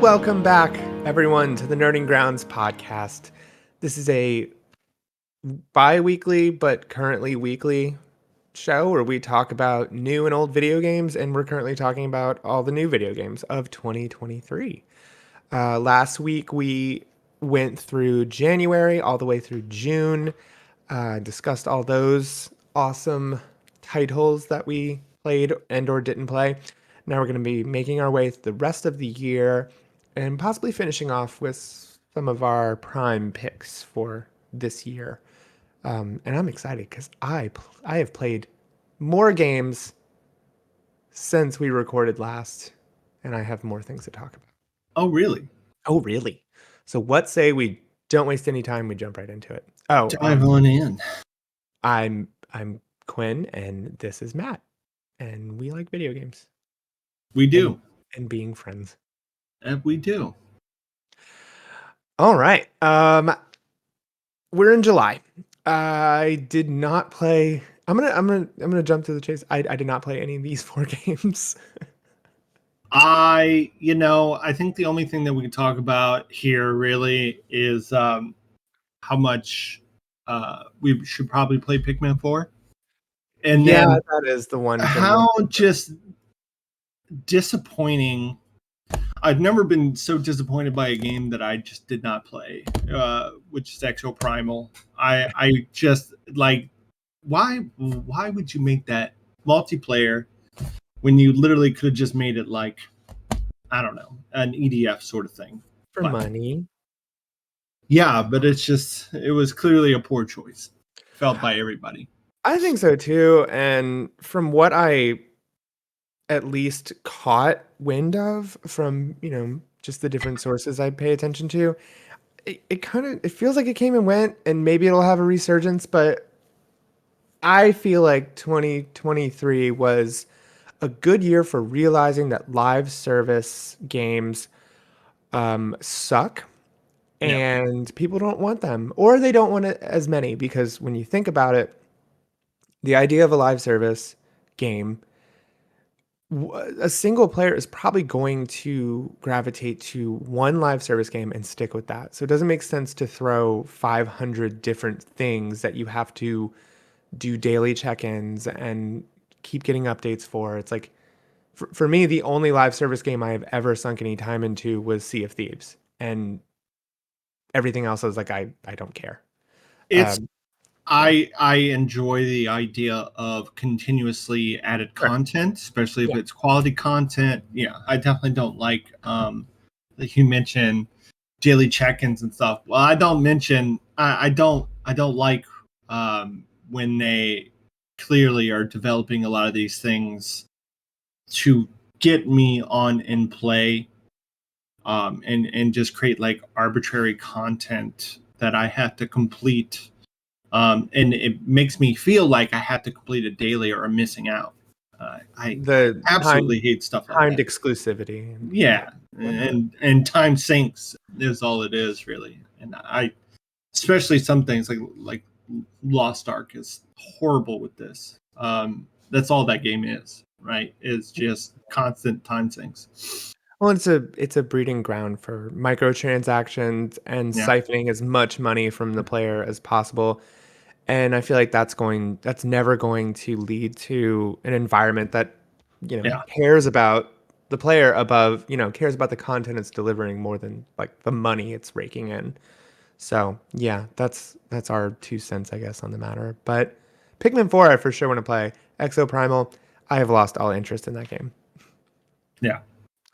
Welcome back, everyone, to the Nerding Grounds podcast. This is a bi-weekly, but currently weekly show where we talk about new and old video games, and we're currently talking about all the new video games of 2023. Last week, we went through January all the way through June, discussed all those awesome titles that we played and or didn't play. Now we're going to be making our way through the rest of the year and possibly finishing off with some of our prime picks for this year. And I'm excited because I have played more games since we recorded last, and I have more things to talk about. Oh, really? Oh, really? So what say we don't waste any time, we jump right into it. Dive on in. I'm Quinn, and this is Matt, and we like video games. We do. And being friends. And we do. All right. We're in July. I did not play. I'm gonna jump to the chase. I did not play any of these 4 games. I think the only thing that we can talk about here really is how much we should probably play Pikmin 4. And yeah, then that is the one. How just disappointing. I've never been so disappointed by a game that I just did not play, which is Exoprimal. I just like, why would you make that multiplayer when you literally could have just made it like, I don't know, an EDF sort of thing. For money. Yeah, but it was clearly a poor choice, felt by everybody. I think so too, and from what I at least caught wind of from, just the different sources I pay attention to, it feels like it came and went, and maybe it'll have a resurgence, but I feel like 2023 was a good year for realizing that live service games suck, and people don't want them, or they don't want it as many, because when you think about it, the idea of a live service game, a single player is probably going to gravitate to one live service game and stick with that. So it doesn't make sense to throw 500 different things that you have to do daily check-ins and keep getting updates for. It's like, for me, the only live service game I have ever sunk any time into was Sea of Thieves, and everything else I was like, I don't care. I enjoy the idea of continuously added content, especially if it's quality content. Yeah, I definitely don't like, like you mentioned, daily check-ins and stuff. Well, I don't like when they clearly are developing a lot of these things to get me on in play, and just create like arbitrary content that I have to complete. And it makes me feel like I have to complete it daily or I'm missing out. I absolutely hate stuff like that. Timed exclusivity. Yeah, and time sinks is all it is, really. And I, especially some things like Lost Ark is horrible with this. That's all that game is, right? It's just constant time sinks. Well, it's a breeding ground for microtransactions and siphoning as much money from the player as possible. And I feel like that's never going to lead to an environment that, cares about the player above, cares about the content it's delivering more than like the money it's raking in. So yeah, that's our 2 cents, I guess, on the matter. But Pikmin 4, I for sure want to play. Exoprimal, I have lost all interest in that game. Yeah.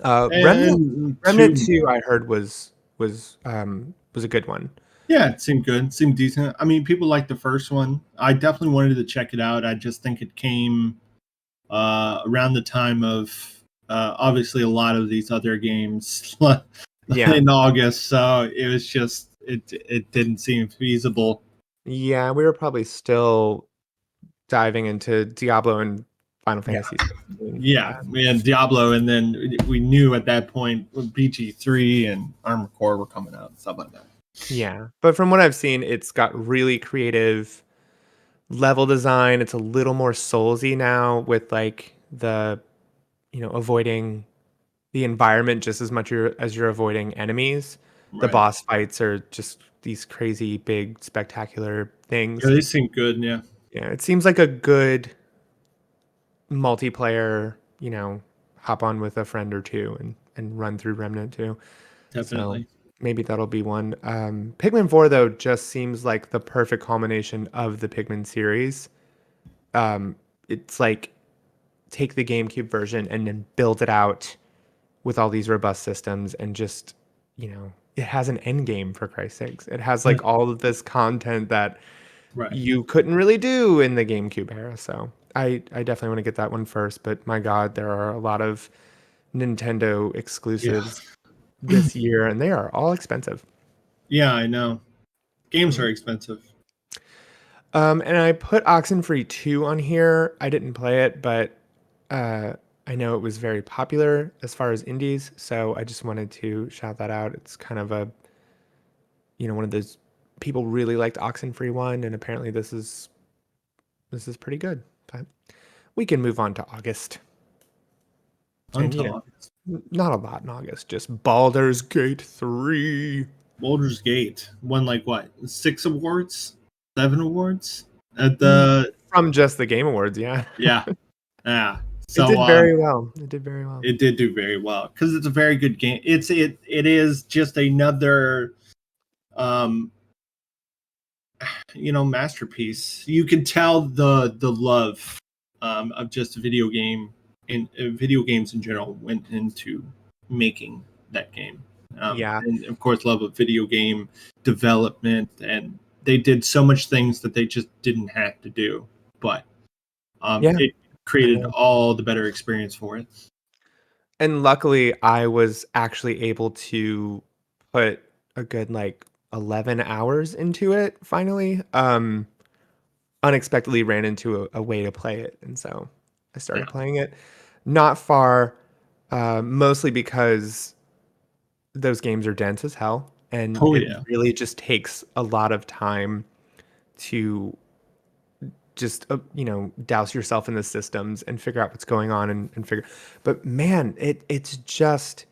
Remnant 2, I heard was a good one. Yeah, it seemed good. It seemed decent. I mean, people liked the first one. I definitely wanted to check it out. I just think it came around the time of obviously a lot of these other games in August. So it was just it didn't seem feasible. Yeah, we were probably still diving into Diablo and Final Fantasy. Yeah, we had Diablo, and then we knew at that point BG3 and Armored Core were coming out and stuff like that. Yeah, but from what I've seen, it's got really creative level design. It's a little more soulsy now with like the, avoiding, the environment just as much as you're avoiding enemies. The Right. boss fights are just these crazy, big, spectacular Yeah, things. they seem good. Yeah, Yeah, it seems like a good multiplayer, hop on with a friend or two and run through Remnant 2. So definitely. maybe that'll be one. Pikmin 4, though, just seems like the perfect culmination of the Pikmin series. Um, it's like take the GameCube version and then build it out with all these robust systems and just, it has an end game for Christ's sakes. It has like all of this content that Right. you couldn't really do in the GameCube era. So I definitely want to get that one first. But my God, there are a lot of Nintendo Yeah. exclusives this year, and they are all expensive. Yeah, I know. Games Mm. are expensive. And I put Oxenfree 2 on here. I didn't play it, but uh, I know it was very popular as far as indies, so I just wanted to shout that out. It's kind of a, one of those people really liked Oxenfree 1, and apparently this is pretty good. But we can move on to August. And Until August. not a lot in August, just Baldur's Gate 3. Baldur's Gate won like what, 6 awards, 7 awards at Mm. the. From just the Game Awards, yeah. Yeah, yeah. It So did very well. It did very well. it did do very well because it's a very good game. It is just another um masterpiece. You can tell the love of just a video game and video games in general went into making that game. Yeah. And of course, love of video game development, and they did so much things that they just didn't have to do, but Yeah. it I created know. all the better experience for it. And luckily, I was actually able to put a good like 11 hours into it finally. Unexpectedly ran into a way to play it. And so I Yeah. started playing it. Not far, mostly because those games are dense as hell. And Oh it yeah. really just takes a lot of time to just douse yourself in the systems and figure out what's going on and figure. But man, it's just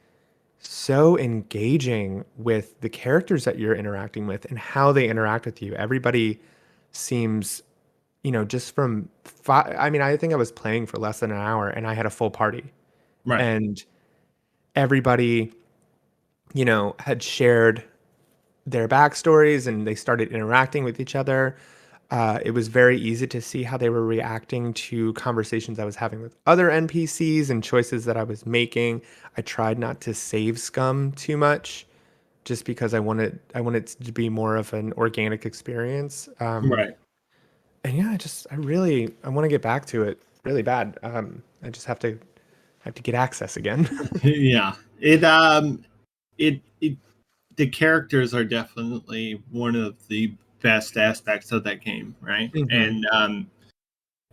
so engaging with the characters that you're interacting with and how they interact with you. Everybody seems, just from I mean, I think I was playing for less than an hour and I had a full party, Right. and everybody, had shared their backstories and they started interacting with each other. It was very easy to see how they were reacting to conversations I was having with other NPCs and choices that I was making. I tried not to save scum too much, just because I wanted it to be more of an organic experience. Right. And yeah, I want to get back to it really bad. I just have to get access again. Yeah. It the characters are definitely one of the best aspects of that game, right? Hmm. And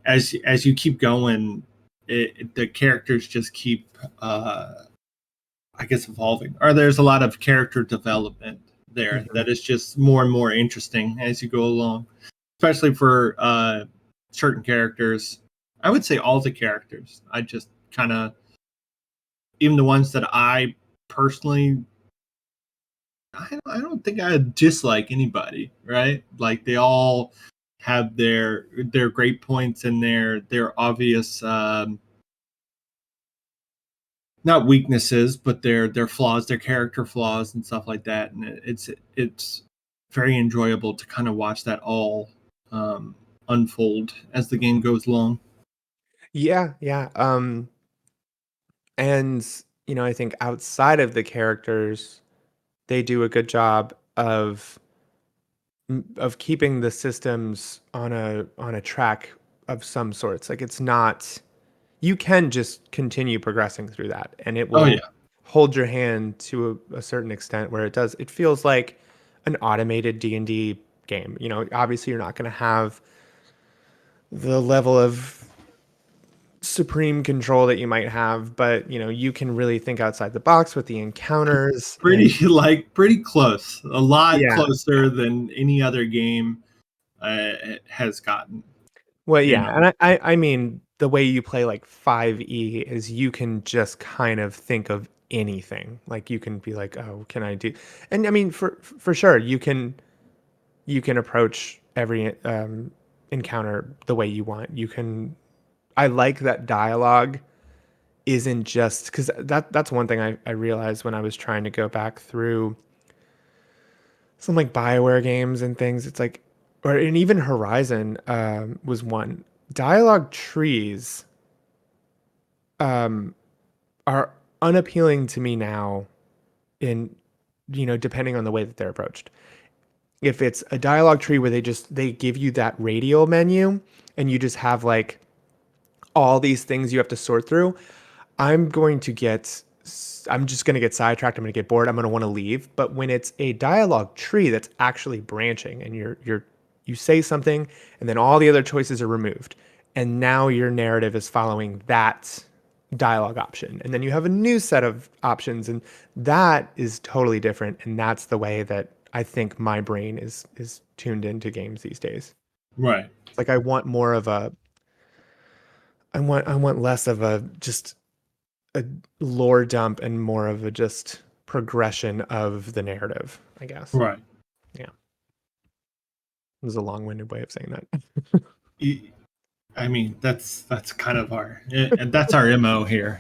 as you keep going, the characters just keep, I guess, evolving. Or there's a lot of character development there Hmm. that is just more and more interesting as you go along, especially for certain characters. I would say all the characters. I just kind of, even the ones that I personally, I don't think I dislike anybody, right? Like they all have their great points and their obvious, not weaknesses, but their flaws, their character flaws and stuff like that. And it's very enjoyable to kind of watch that all unfold as the game goes along. Yeah, yeah. And I think outside of the characters, they do a good job of keeping the systems on a track of some sorts. Like it's not you can just continue progressing through that and it Oh will yeah, hold your hand to a certain extent where it feels like an automated D&D game. Obviously you're not going to have the level of supreme control that you might have, but you can really think outside the box with the encounters pretty and like pretty close, a lot yeah. closer than any other game has gotten. Well, You yeah, know, and I mean the way you play like 5e is you can just kind of think of anything. Like you can be like, oh, can I do? And I mean, for sure, you can approach every encounter the way you want. You can. I like that dialogue isn't just because that's one thing I realized when I was trying to go back through some like BioWare games and things. It's like, or and even Horizon was one. Dialogue trees um, are unappealing to me now in depending on the way that they're approached. If it's a dialogue tree where they give you that radial menu and you just have like all these things you have to sort through, I'm going to get I'm just going to get sidetracked. I'm going to get bored. I'm going to want to leave. But when it's a dialogue tree that's actually branching and you say something and then all the other choices are removed and now your narrative is following that dialogue option and then you have a new set of options and that is totally different and that's the way that I think my brain is tuned into games these days. Right. It's like I want more of a I want less of a just a lore dump and more of a just progression of the narrative, I guess. Right. Yeah. It was a long-winded way of saying that. I mean, that's kind of our and that's our mo here.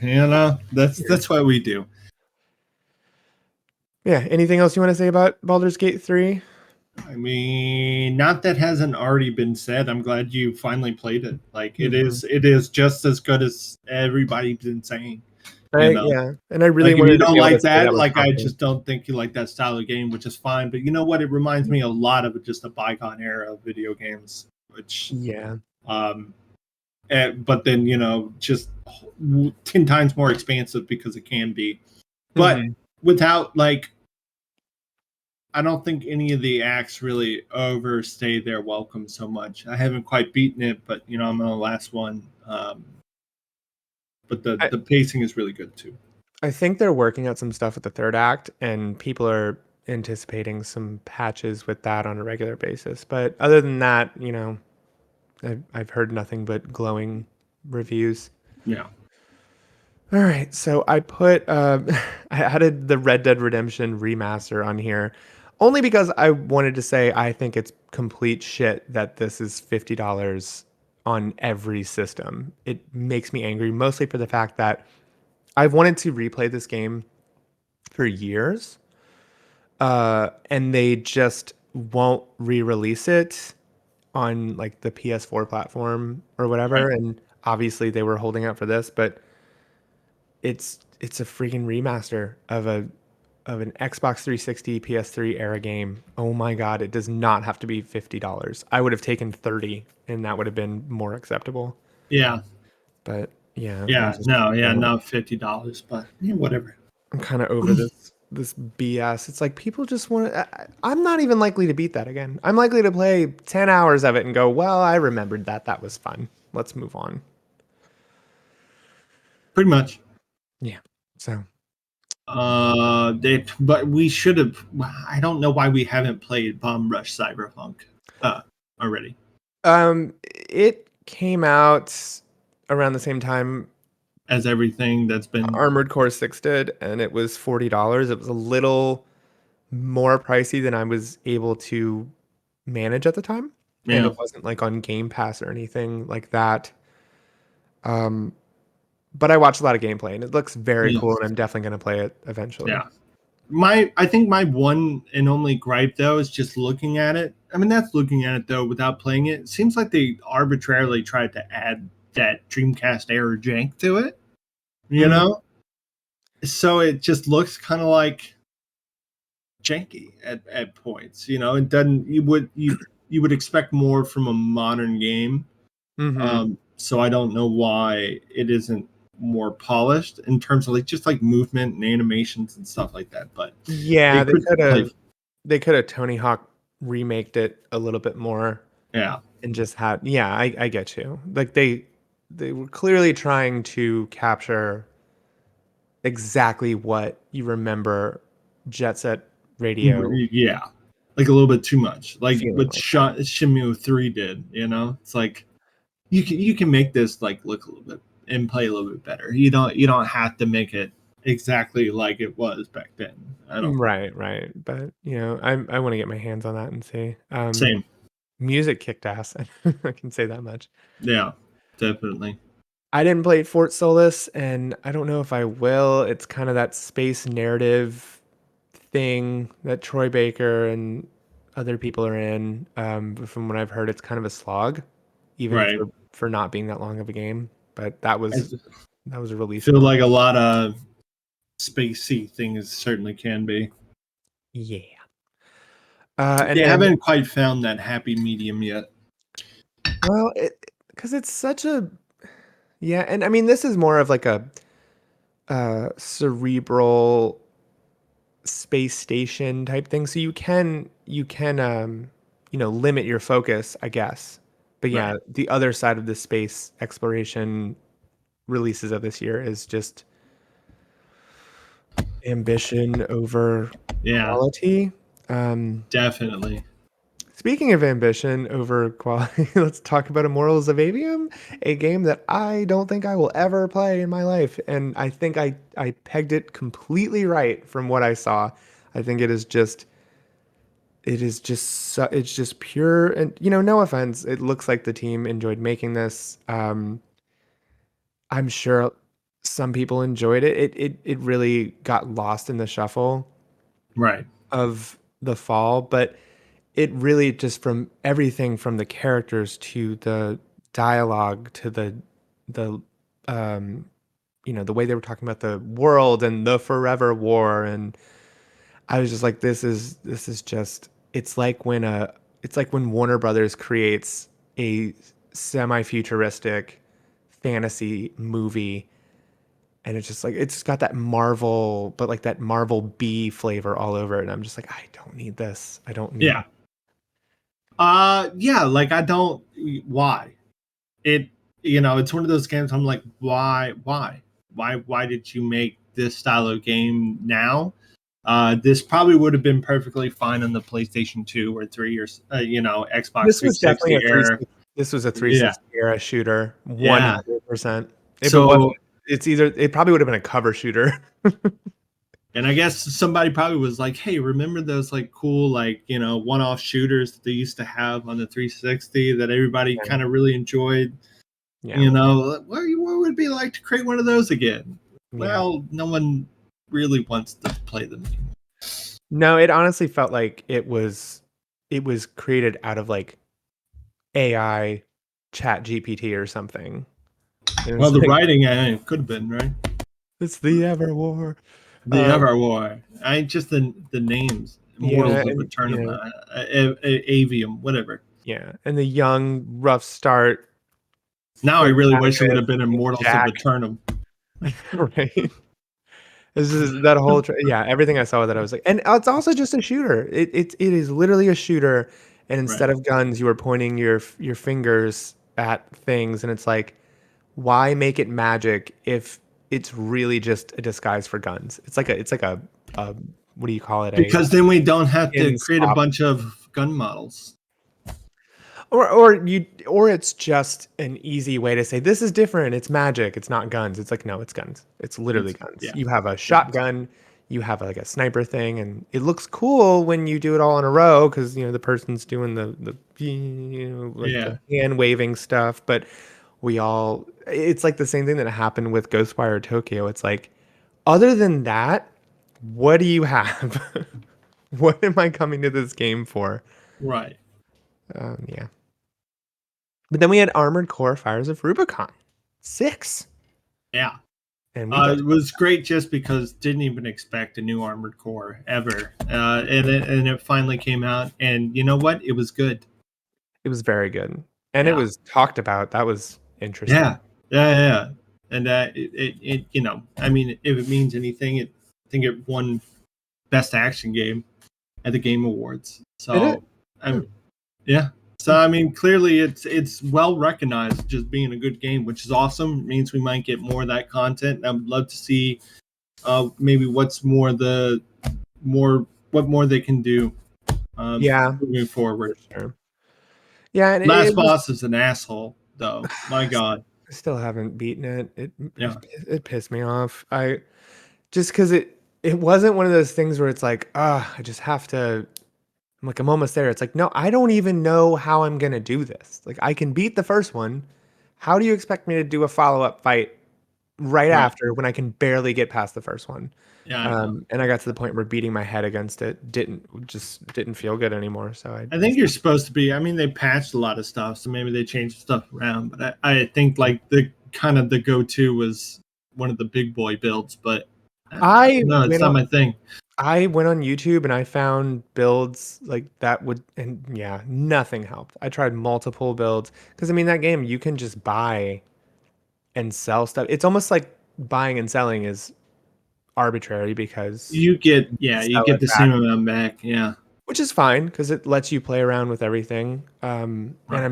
That's what we do. Yeah. Anything else you want to say about Baldur's Gate 3? I mean, not that hasn't already been said. I'm glad you finally played it. Like Mm-hmm. it is just as good as everybody's been saying. Yeah. And I really Like if you wanted to don't be able to like say that, that with like I confidence. just don't think you like that style of game, which is fine. But you know what? It reminds me a lot of just a bygone era of video games, which Yeah. um, but then just 10 times more expansive because it can be, but Mm-hmm. without like I don't think any of the acts really overstay their welcome so much. I haven't quite beaten it, but I'm on the last one. But I, the pacing is really good too. I think they're working out some stuff with the third act, and people are anticipating some patches with that on a regular basis. But other than that, I've heard nothing but glowing reviews. Yeah, All right, so I put I added the Red Dead Redemption remaster on here only because I wanted to say I think it's complete shit that this is $50 on every system. It makes me angry mostly for the fact that I've wanted to replay this game for years, and they just won't re-release it on like the PS4 platform or right. whatever. And obviously they were holding out for this, but it's a freaking remaster of an Xbox 360 PS3 era game. Oh my god, it does not have to be $50. I would have taken 30 and that would have been more acceptable. Yeah, But yeah, yeah. No, yeah, not $50, but yeah, whatever. I'm kind of over this BS. It's like people just want to. I'm not even likely to beat that again. I'm likely to play 10 hours of it and go, well, I remembered that. That was fun. Let's move on. Pretty much. Yeah. So, But we should have. I don't know why we haven't played Bomb Rush Cyberpunk already. it came out around the same time As everything that's been, Armored Core 6 did, and it was $40. It was a little more pricey than I was able to manage at the time. And yeah, it wasn't like on Game Pass or anything like that. Um, but I watched a lot of gameplay and it looks very yeah, cool and I'm definitely going to play it eventually. yeah. I think my one and only gripe though is just looking at it. I mean, that's looking at it though without playing it. It seems like they arbitrarily tried to add that Dreamcast era jank to it. You Mm, know, so it just looks kind of like janky at points. It doesn't. You would expect more from a modern game. hmm So I don't know why it isn't more polished in terms of like just like movement and animations and stuff like that. But Yeah, it could like they could have Tony Hawk remaked it a little bit more yeah, and just had yeah, I get you. Like they were clearly trying to capture exactly what you remember Jet Set Radio yeah, like a little bit too much. Like feeling what like that. Shenmue 3 did. It's like you can make this like look a little bit and play a little bit better. You don't have to make it. exactly like it was back then. I don't. Right, right. But I want to get my hands on that and see. Same. Music kicked ass. I can say that much. Yeah, definitely. I didn't play Fort Solis, and I don't know if I will. It's kind of that space narrative thing that Troy Baker and other people are in. But from what I've heard, it's kind of a slog, even Right. for not being that long of a game. But I that was a release feel note. like a lot of spacey things certainly can be. Yeah. They And haven't quite found that happy medium yet. well, because it's such a yeah, and I mean this is more of like a cerebral space station type thing, so you can limit your focus, I guess. But yeah, Right. the other side of the space exploration releases of this year is just ambition over Yeah, quality. Um, definitely. Speaking of ambition over quality, let's talk about Immortals of Avium, a game that I don't think I will ever play in my life. And I think I pegged it completely right from what I saw. I think it's just pure, and no offense, it looks like the team enjoyed making this. I'm sure some people enjoyed it. It really got lost in the shuffle Right. of the fall, but it really just from everything from the characters to the dialogue to the um the way they were talking about the world and the forever war, and I was just like, this is just it's like when Warner Brothers creates a semi-futuristic fantasy movie, and it's just like it's got that Marvel, but like that Marvel B flavor all over it, and I'm just like, I don't need this. I don't need. Yeah. Yeah, like I don't why? It it's one of those games I'm like, why did you make this style of game now? This probably would have been perfectly fine on the PlayStation 2 or 3 or Xbox This was definitely 360 a era. this was a Yeah. 360 era shooter, Yeah. 100%. If it wasn't, So, it probably would have been a cover shooter. and I guess somebody probably was like, "Hey, remember those like cool like, one-off shooters that they used to have on the 360 that everybody Yeah. kind of really enjoyed?" Yeah. What would it be like to create one of those again? Yeah. Well, no one really wants to play them anymore. No, it honestly felt like it was created out of like AI chat GPT or something. It Well, was the like writing could have been right. it's the ever war. The Ever War. I just the names. Yeah, Immortals of and Eternum, Avium, whatever. yeah, and the young rough start Now I really wish it would have protagonist been named Immortals of Jack, Eternum. right? This is that whole yeah, everything I saw with it, I was like, and it's also just a shooter. It is literally a shooter, and instead Right. of guns, you are pointing your fingers at things, and it's like, why make it magic if it's really just a disguise for guns? It's like a what do you call it? A Because then we don't have to pin create a swap. bunch of gun models. Or it's just an easy way to say this is different. It's magic. It's not guns. It's like no, it's guns. It's literally It's guns. yeah, You have a guns. shotgun, you have like a sniper thing, and it looks cool when you do it all in a row because the person's doing the like Yeah. the hand waving stuff. But it's like the same thing that happened with Ghostwire Tokyo. It's like other than that, what do you have? What am I coming to this game for? Right. Yeah. But then we had Armored Core Fires of Rubicon 6. Yeah. And we just It was great just because didn't even expect a new Armored Core ever, and it finally came out, and you know what? It was good. it was very good. And it Yeah, was talked about. That was interesting. yeah, yeah. And I mean, if it means anything, I think it won Best Action Game at the Game Awards. Did it? So, Hmm. I'm yeah. So I mean, clearly it's well recognized just being a good game, which is awesome. It means we might get more of that content. I would love to see maybe what more they can do Yeah, moving for forward. sure. Yeah, and Last it was boss is an asshole, though. My God, I still haven't beaten it. yeah, It pissed me off. I just because it wasn't one of those things where it's like, ah, I just have to. I'm like, I'm almost there. It's like, no, I don't even know how I'm gonna do this. Like, I can beat the first one. How do you expect me to do a follow-up fight right Right. after when I can barely get past the first one? Yeah, I know. And I got to the point where beating my head against it didn't feel good anymore. So I I think you're supposed to be. I mean, they patched a lot of stuff, so maybe they changed stuff around. But I think like the kind of the go-to was one of the big boy builds. But I no, it's went not on my thing. I went on YouTube and I found builds like that would, and yeah, nothing helped. I tried multiple builds because I mean that game you can just buy and sell stuff. It's almost like buying and selling is arbitrary because You get you you sell get it the back, same amount back. Yeah, which is fine because it lets you play around with everything. And right.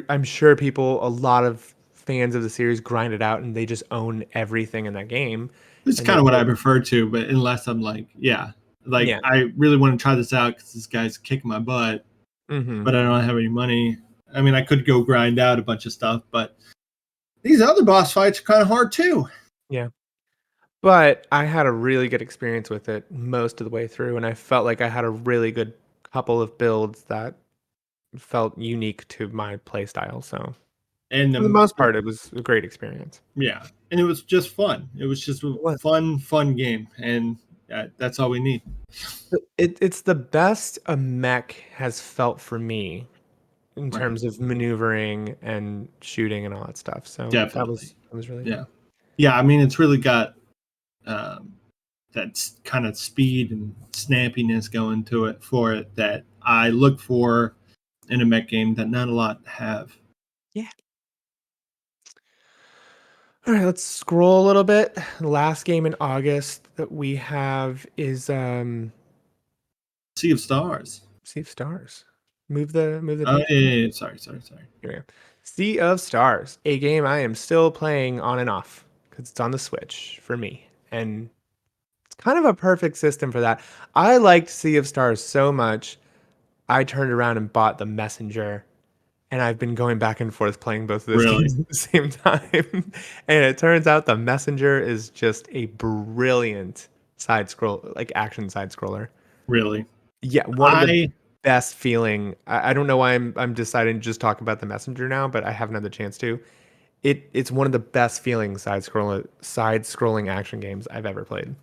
I'm sure people, a lot of fans of the series grind it out and they just own everything in that game It's and they kind of what play. I prefer to. But unless I'm like, yeah, like Yeah. I really want to try this out because this guy's kicking my butt, Hmm. but I don't have any money. I mean, I could go grind out a bunch of stuff, but these other boss fights are kind of hard too. Yeah. But I had a really good experience with it most of the way through, and I felt like I had a really good couple of builds that felt unique to my play style. So And for the most part, it was a great experience. yeah, and it was just fun. It was just a It was. fun game, and that's all we need. It's the best a mech has felt for me in Right. terms of maneuvering and shooting and all that stuff. So Definitely. that was really Yeah. fun. Yeah. I mean, it's really got um, that kind of speed and snappiness going to it for it that I look for in a mech game that not a lot have. Yeah. All right, let's scroll a little bit. The last game in August that we have is Sea of Stars. Sea of Stars. Move the Oh page. yeah, yeah, yeah. Sorry. Here we go. Sea of Stars, a game I am still playing on and off because it's on the Switch for me. And it's kind of a perfect system for that. I liked Sea of Stars so much, I turned around and bought The Messenger. And I've been going back and forth playing both of those Really, games at the same time. And it turns out The Messenger is just a brilliant action side scroller. really. Yeah, one of the I best feeling. I don't know why I'm deciding to just talk about The Messenger now, but I haven't had the chance to. It's one of the best feeling side scrolling action games I've ever played.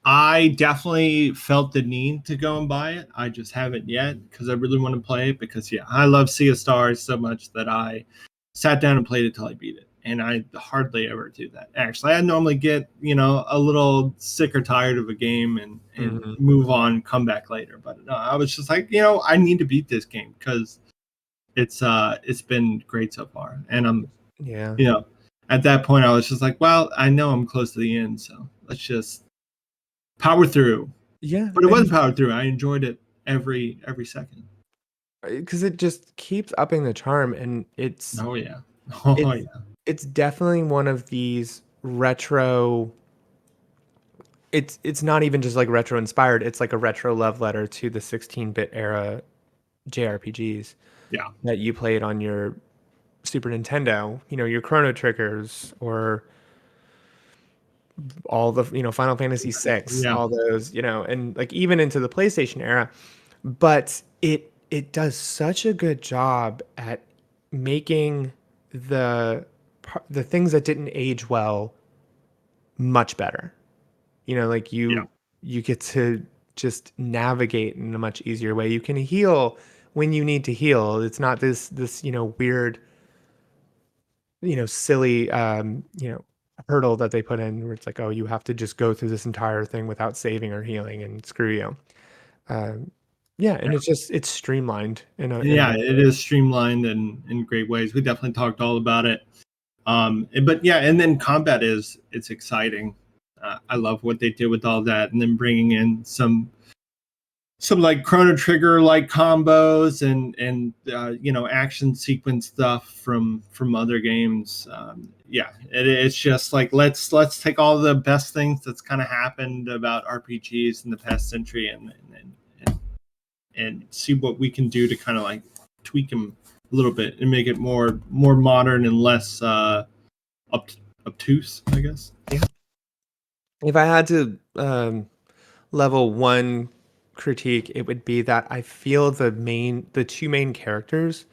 I definitely felt the need to go and buy it. I just haven't yet because I really want to play it because yeah, I love Sea of Stars so much that I sat down and played it till I beat it. And I hardly ever do that. Actually, I normally get, a little sick or tired of a game and Hmm. move on, come back later. But no, I was just like, I need to beat this game because it's been great so far. And I'm, Yeah, you know, at that point I was just like, well, I know I'm close to the end, so let's just power through. yeah, But it was and power through. I enjoyed it every second. because it just keeps upping the charm, and Oh yeah. Oh it's yeah. it's definitely one of these retro. It's not even just like retro inspired. It's like a retro love letter to the 16-bit era JRPGs Yeah. that you played on your Super Nintendo, your Chrono Triggers or all the, Final Fantasy VI, Yeah. all those, and like even into the PlayStation era. But it does such a good job at making the things that didn't age well much better. Like Yeah. you get to just navigate in a much easier way. You can heal when you need to heal. It's not this, weird, silly, hurdle that they put in where it's like, oh, you have to just go through this entire thing without saving or healing and screw you. Um, yeah, and Yeah. it's streamlined in a Yeah, nice it way. is streamlined and in great ways. We definitely talked all about it. But yeah, and then combat it's exciting. I love what they did with all that, and then bringing in some like Chrono Trigger like combos and action sequence stuff from other games. Yeah, it's just like let's take all the best things that's kind of happened about RPGs in the past century and see what we can do to kind of like tweak them a little bit and make it more modern and less up, obtuse, I guess. Yeah. If I had to level one critique, it would be that I feel the two main characters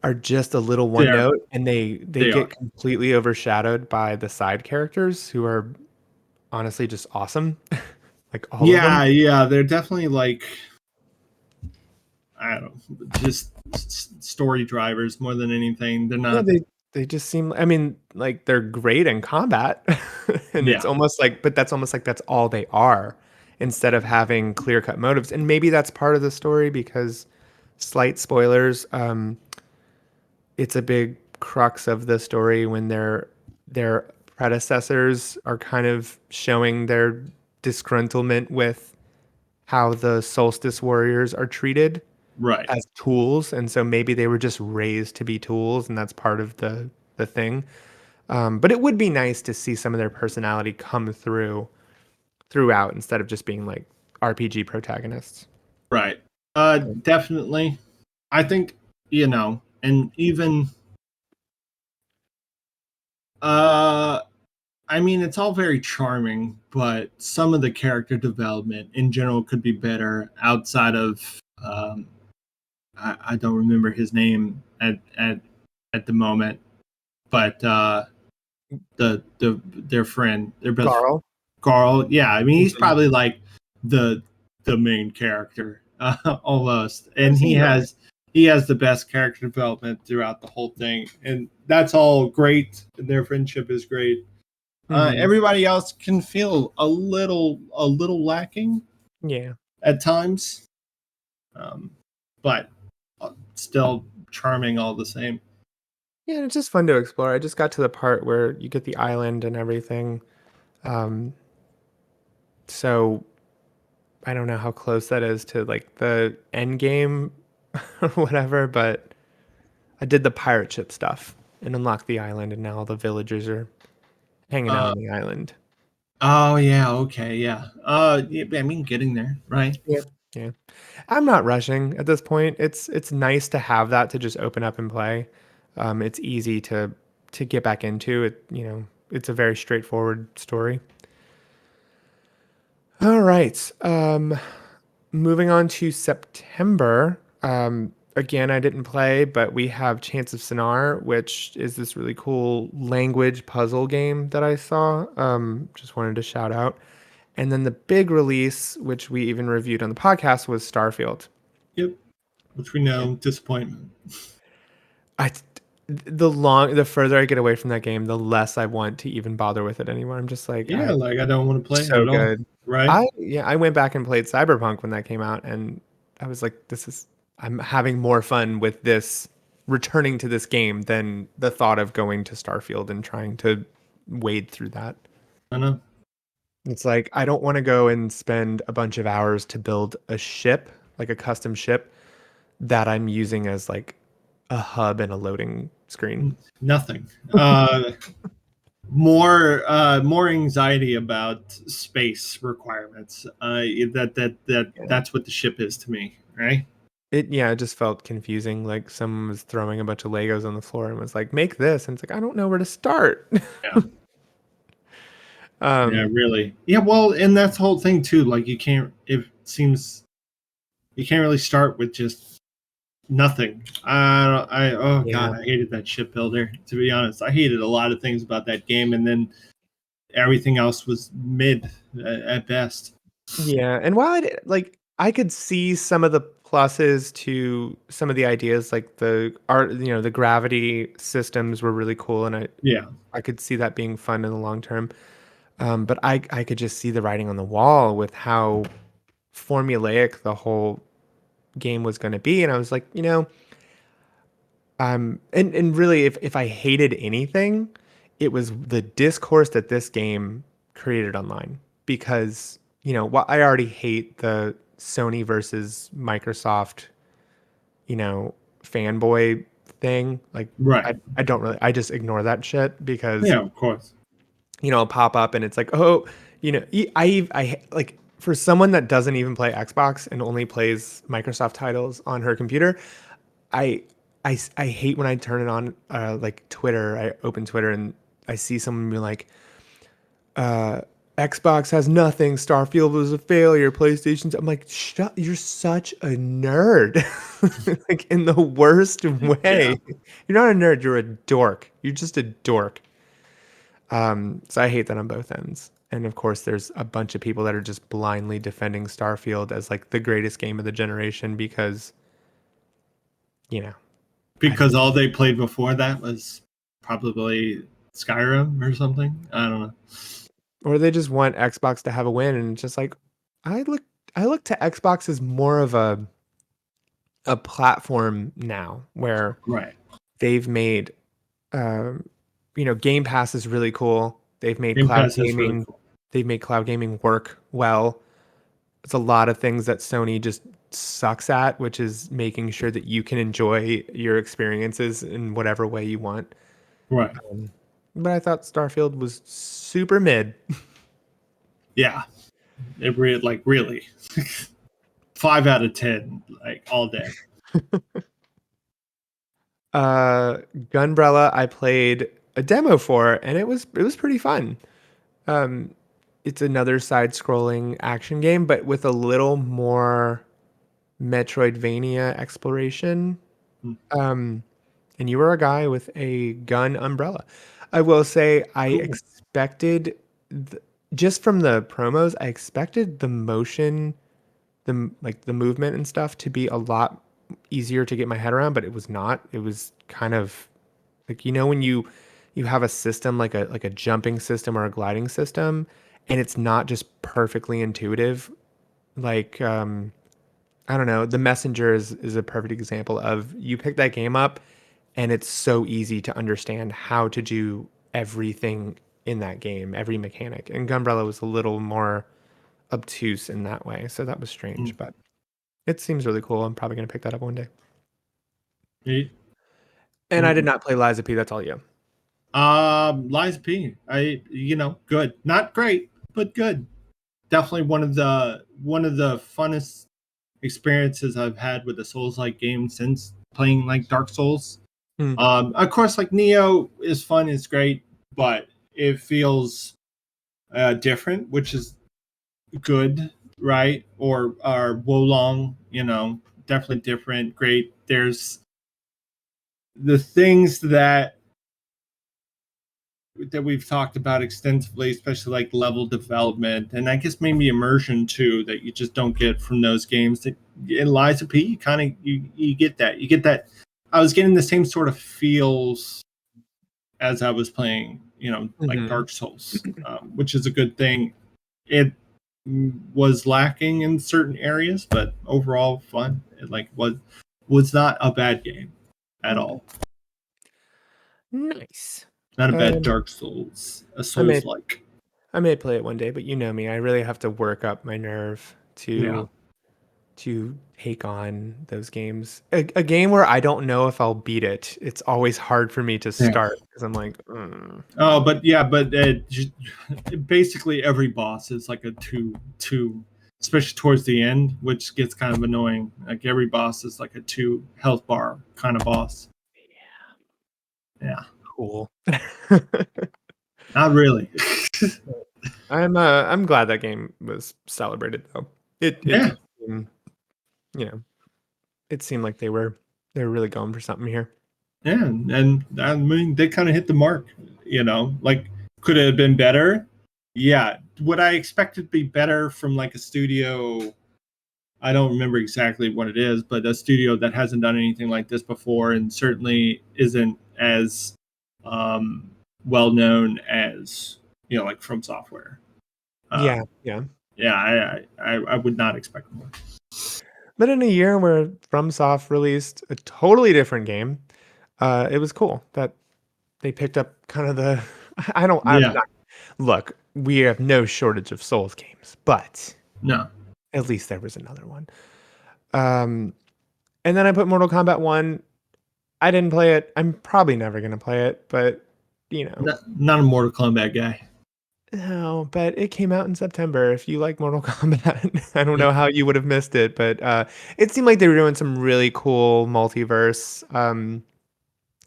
are just a little one There, note, and they they get are. completely overshadowed by the side characters who are honestly just awesome, like all of them. Yeah, yeah, they're definitely like I don't know, just story drivers more than anything. They're Yeah, not. they just seem. I mean, like they're great in combat, and it's Yeah, almost like, but that's almost like that's all they are, instead of having clear cut motives. And maybe that's part of the story because, slight spoilers, it's a big crux of the story when their predecessors are kind of showing their disgruntlement with how the solstice warriors are treated right, as tools, and so maybe they were just raised to be tools, and that's part of the thing. But it would be nice to see some of their personality come throughout instead of just being like RPG protagonists. right. Definitely. I think and even uh, I mean, it's all very charming, but some of the character development in general could be better outside of I don't remember his name at the moment, but their friend, their best Carl. Carl. Yeah, I mean he's Mhm. probably like the the main character almost, That and he seems right. has he has the best character development throughout the whole thing, and that's all great. Their friendship is great. Hmm. Everybody else can feel a little lacking Yeah. at times, um, but still charming all the same. Yeah, and it's just fun to explore. I just got to the part where you get the island and everything. Um, so I don't know how close that is to like the end game or whatever, but I did the pirate ship stuff and unlocked the island, and now all the villagers are hanging out Uh, on the island. oh yeah, okay, yeah. Yeah, I mean, getting there, right? Yeah. Yeah. I'm not rushing at this point. It's nice to have that to just open up and play. It's easy to get back into it. It's a very straightforward story. All right. Moving on to September. Again, I didn't play, but we have Chance of Sonar, which is this really cool language puzzle game that I saw. Just wanted to shout out. And then the big release, which we even reviewed on the podcast, was Starfield. Yep. Which we know disappointment. I the further I get away from that game, the less I want to even bother with it anymore. I'm just like, Yeah, like I don't want to play it so at all, good. right? I went back and played Cyberpunk when that came out, and I was like, I'm having more fun with this returning to this game than the thought of going to Starfield and trying to wade through that. I know. It's like I don't want to go and spend a bunch of hours to build a ship, like a custom ship that I'm using as like a hub and a loading screen. Nothing. More anxiety about space requirements. Yeah. That's what the ship is to me, right? It just felt confusing. Like someone was throwing a bunch of Legos on the floor and was like, make this. And it's like, I don't know where to start. Yeah. Yeah, um, really. Yeah, well, and that's the whole thing too. Like you can't. It seems you can't really start with just nothing. Oh god, yeah. I hated that shipbuilder. To be honest, I hated a lot of things about that game, and then everything else was mid at best. Yeah. And while like, I could see some of the pluses to some of the ideas, like the art, the gravity systems were really cool. And Yeah, I could see that being fun in the long term. But I could just see the writing on the wall with how formulaic the whole game was going to be. And I was like, and really, if I hated anything, it was the discourse that this game created online because, I already hate the Sony versus Microsoft, you know, fanboy thing. Like, right. I don't really, I just ignore that shit because, Yeah, of course. it'll pop up and it's like, oh, I like for someone that doesn't even play Xbox and only plays Microsoft titles on her computer, I I hate when I turn it on, like Twitter. I open Twitter and I see someone be like, Xbox has nothing. Starfield was a failure. PlayStation's. I'm like, shut. You're such a nerd, like in the worst Yeah. way. You're not a nerd. You're a dork. You're just a dork. So I hate that on both ends. And of course, there's a bunch of people that are just blindly defending Starfield as like the greatest game of the generation because, you know, I Because all they played before that was probably Skyrim or something. I don't know. or they just want Xbox to have a win, and it's just like I look I look to Xbox as more of a platform now where Right. they've made um, Game Pass is really cool. Game Pass is really cool. They've made cloud gaming work well. It's a lot of things that Sony just sucks at, which is making sure that you can enjoy your experiences in whatever way you want. Right. Um, but I thought Starfield was super mid. Yeah. It really 5 out of 10, like all day. Gunbrella, I played a demo for, and it was pretty fun. Um, it's another side-scrolling action game, but with a little more Metroidvania exploration. Hmm. Um, and you were a guy with a gun umbrella. I will say I Cool. expected th- just from the promos, I expected the motion, like the movement and stuff to be a lot easier to get my head around, but it was not. It was kind of like when you have a system like a jumping system or a gliding system, and it's not just perfectly intuitive. Like I don't know, The Messenger is a perfect example of you pick that game up and it's so easy to understand how to do everything in that game, every mechanic. And Gunbrella was a little more obtuse in that way, so that was Mm. strange, but it seems really cool. I'm probably gonna pick that up one day. Eh, And I did mm. not play Lies of P. That's all you. Lies P. Good. Not great, but good. Definitely one of the funnest experiences I've had with a Souls-like game since playing like Dark Souls. Hmm. Of course, like Neo is fun, it's great, but it feels different, which is good, right? Or Wolong, definitely different, great. There's the things that we've talked about extensively, especially like level development, and I guess maybe immersion too, that you just don't get from those games. That in Lies of P, you kind of you get that. You get that. I was getting the same sort of feels as I was playing, like Hmm. Dark Souls, which is a good thing. It was lacking in certain areas, but overall fun. It like was not a bad game at all. Nice. Not a bad Um, Dark Souls, a I may Souls like. I may play it one day, but you know me, I really have to work up my nerve Yeah. to take on those games. A game where I don't know if I'll beat it. It's always hard for me to Yeah. start because I'm like, mm. Oh, but yeah, but basically every boss is like a two, especially towards the end, which gets kind of annoying. Like every boss is like a 2 health bar kind of boss. Yeah, Cool. not really. I'm glad that game was celebrated though. It Yeah, did seem, you know, it seemed like they were really going for something here. yeah, and I mean they kind of hit the mark. Like could it have been better? Yeah, would I expect it to be better from like a studio? I don't remember exactly what it is, but a studio that hasn't done anything like this before and certainly isn't as um, well known as like From Software. Yeah, Um, yeah. yeah, I would not expect more. But in a year where FromSoft released a totally different game, it was cool that they picked up kind of the I'm Yeah, not look, we have no shortage of Souls games, but no, at least there was another one. Um, and then I put Mortal Kombat 1. I didn't play it. I'm probably never gonna play it, but you know, not a Mortal Kombat guy. no, but it came out in September. If you like Mortal Kombat, I don't know how you would have missed it, but it seemed like they were doing some really cool multiverse,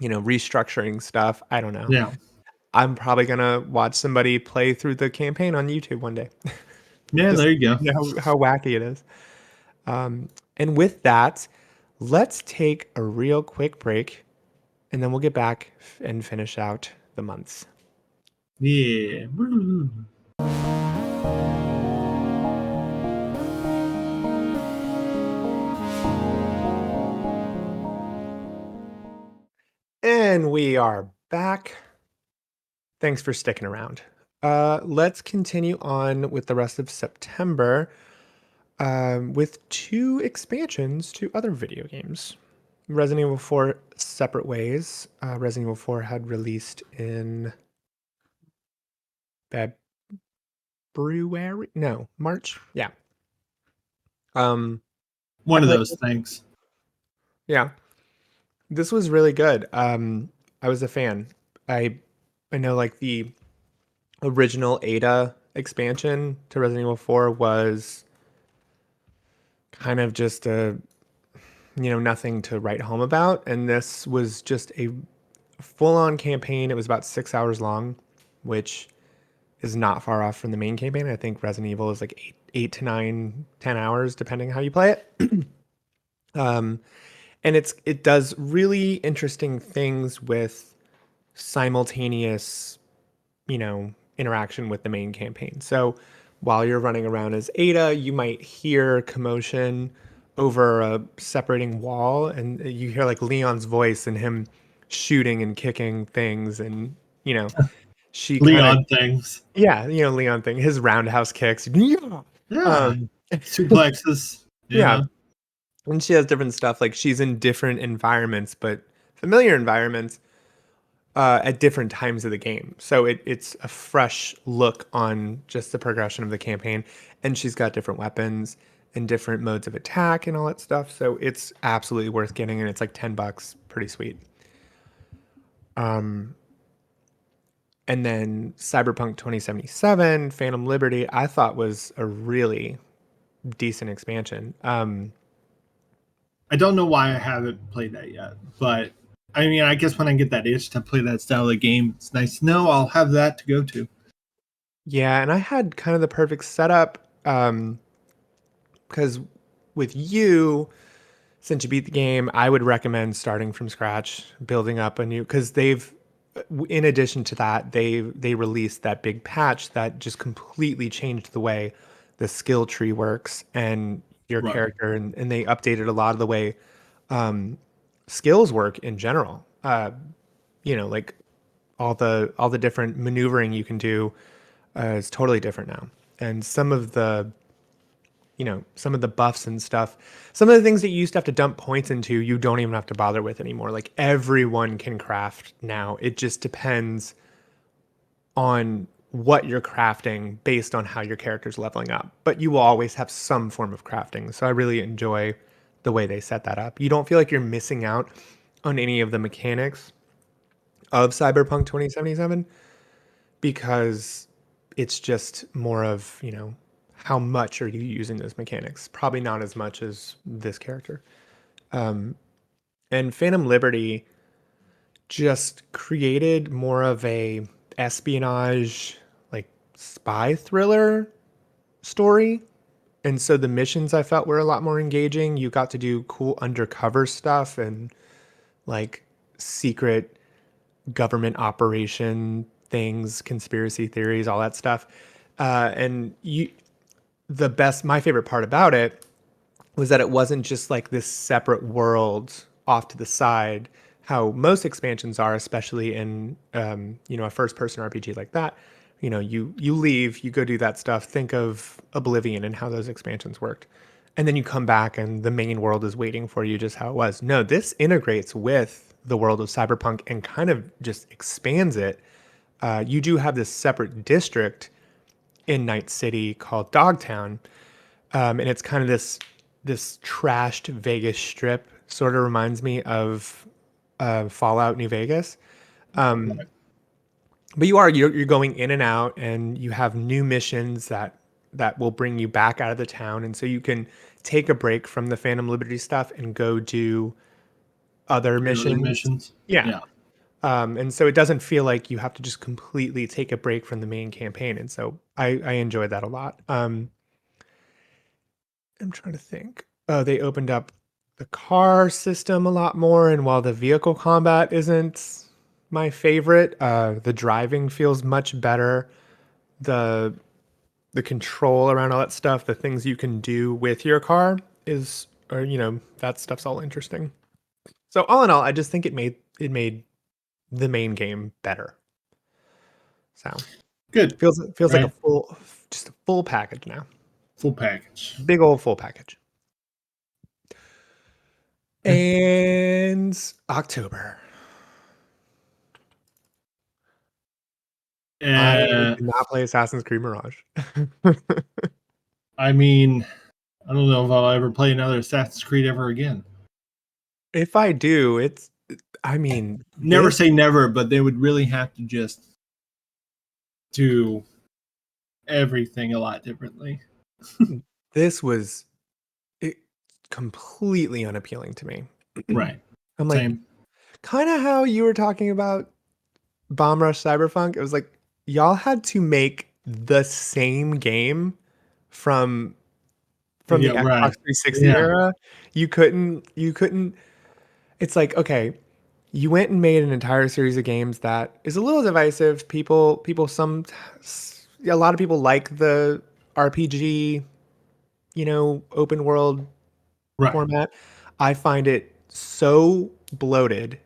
restructuring stuff. I don't know. Yeah, I'm probably gonna watch somebody play through the campaign on YouTube one day. Yeah, Just there you go. you know how wacky it is. And with that, let's take a real quick break, and then we'll get back and finish out the months. Yeah. And we are back. Thanks for sticking around. Let's continue on with the rest of September with two expansions to other video games. Resident Evil 4 Separate Ways. Resident Evil 4 had released in February? No, March. Yeah. I One of played those it. things. Yeah. This was really good. I was a fan. I I know like the original Ada expansion to Resident Evil 4 was kind of just a nothing to write home about, and this was just a full-on campaign. It was about 6 hours long, which is not far off from the main campaign. I think Resident Evil is like eight to nine, 10 hours, depending how you play it. Um, and it does really interesting things with simultaneous, interaction with the main campaign. So while you're running around as Ada, you might hear commotion over a separating wall, and you hear like Leon's voice and him shooting and kicking things, and you know, she kind of Leon things. yeah, Leon thing, his roundhouse kicks. Yeah. Yeah. Um, Suplexes. yeah, Yeah. and she has different stuff. Like she's in different environments, but familiar environments at different times of the game. So it's a fresh look on just the progression of the campaign. And she's got different weapons and different modes of attack and all that stuff. So it's absolutely worth getting, and it's like $10, pretty sweet. And then Cyberpunk 2077, Phantom Liberty, I thought was a really decent expansion. I don't know why I haven't played that yet, but I mean, I guess when I get that itch to play that style of game, it's nice to know I'll have that to go to. Yeah, and I had kind of the perfect setup because with you, since you beat the game, I would recommend starting from scratch, building up a new because in addition to that, they released that big patch that just completely changed the way the skill tree works and your Right. character, and they updated a lot of the way skills work in general. Like all the different maneuvering you can do is totally different now, and some of the buffs and stuff, some of the things that you used to have to dump points into, you don't even have to bother with anymore. Like everyone can craft now. It just depends on what you're crafting based on how your character's leveling up. But you will always have some form of crafting. So I really enjoy the way they set that up. You don't feel like you're missing out on any of the mechanics of Cyberpunk 2077 because it's just more of, how much are you using those mechanics? Probably not as much as this character. And Phantom Liberty just created more of a espionage, like spy thriller story. And so the missions I felt were a lot more engaging. You got to do cool undercover stuff and like secret government operation things, conspiracy theories, all that stuff. And my favorite part about it was that it wasn't just like this separate world off to the side, how most expansions are, especially in a first-person RPG like that. You leave, you go do that stuff. Think of Oblivion and how those expansions worked, and then you come back and the main world is waiting for you, just how it was. No, this integrates with the world of Cyberpunk and kind of just expands it. You do have this separate district in Night City called Dogtown, and it's kind of this trashed Vegas strip. Sort of reminds me of Fallout New Vegas. But you're going in and out, and you have new missions that will bring you back out of the town, and so you can take a break from the Phantom Liberty stuff and go do other Your other missions. missions. Yeah, Yeah. And so it doesn't feel like you have to just completely take a break from the main campaign. And so I enjoyed that a lot. I'm trying to think. Oh, they opened up the car system a lot more. And while the vehicle combat isn't my favorite, the driving feels much better. The the control around all that stuff, the things you can do with your car is, or that stuff's all interesting. So all in all, I just think it made the main game better. So Good, feels like a right? full, just a full package now. Full package. Big old full package. Yeah. And October. I Uh, did not play Assassin's Creed Mirage. I mean, I don't know if I'll ever play another Assassin's Creed ever again. If I do, I mean, Never this say never, but they would really have to just do everything a lot differently. this was it, completely unappealing to me. Right. I'm like, Same. kind of how you were talking about Bomb Rush Cyberpunk. It was like y'all had to make the same game from the Yeah, Xbox right. 360 Yeah, era. You couldn't it's like, okay, you went and made an entire series of games that is a little divisive. A lot of people like the RPG, open world right. format. I find it so bloated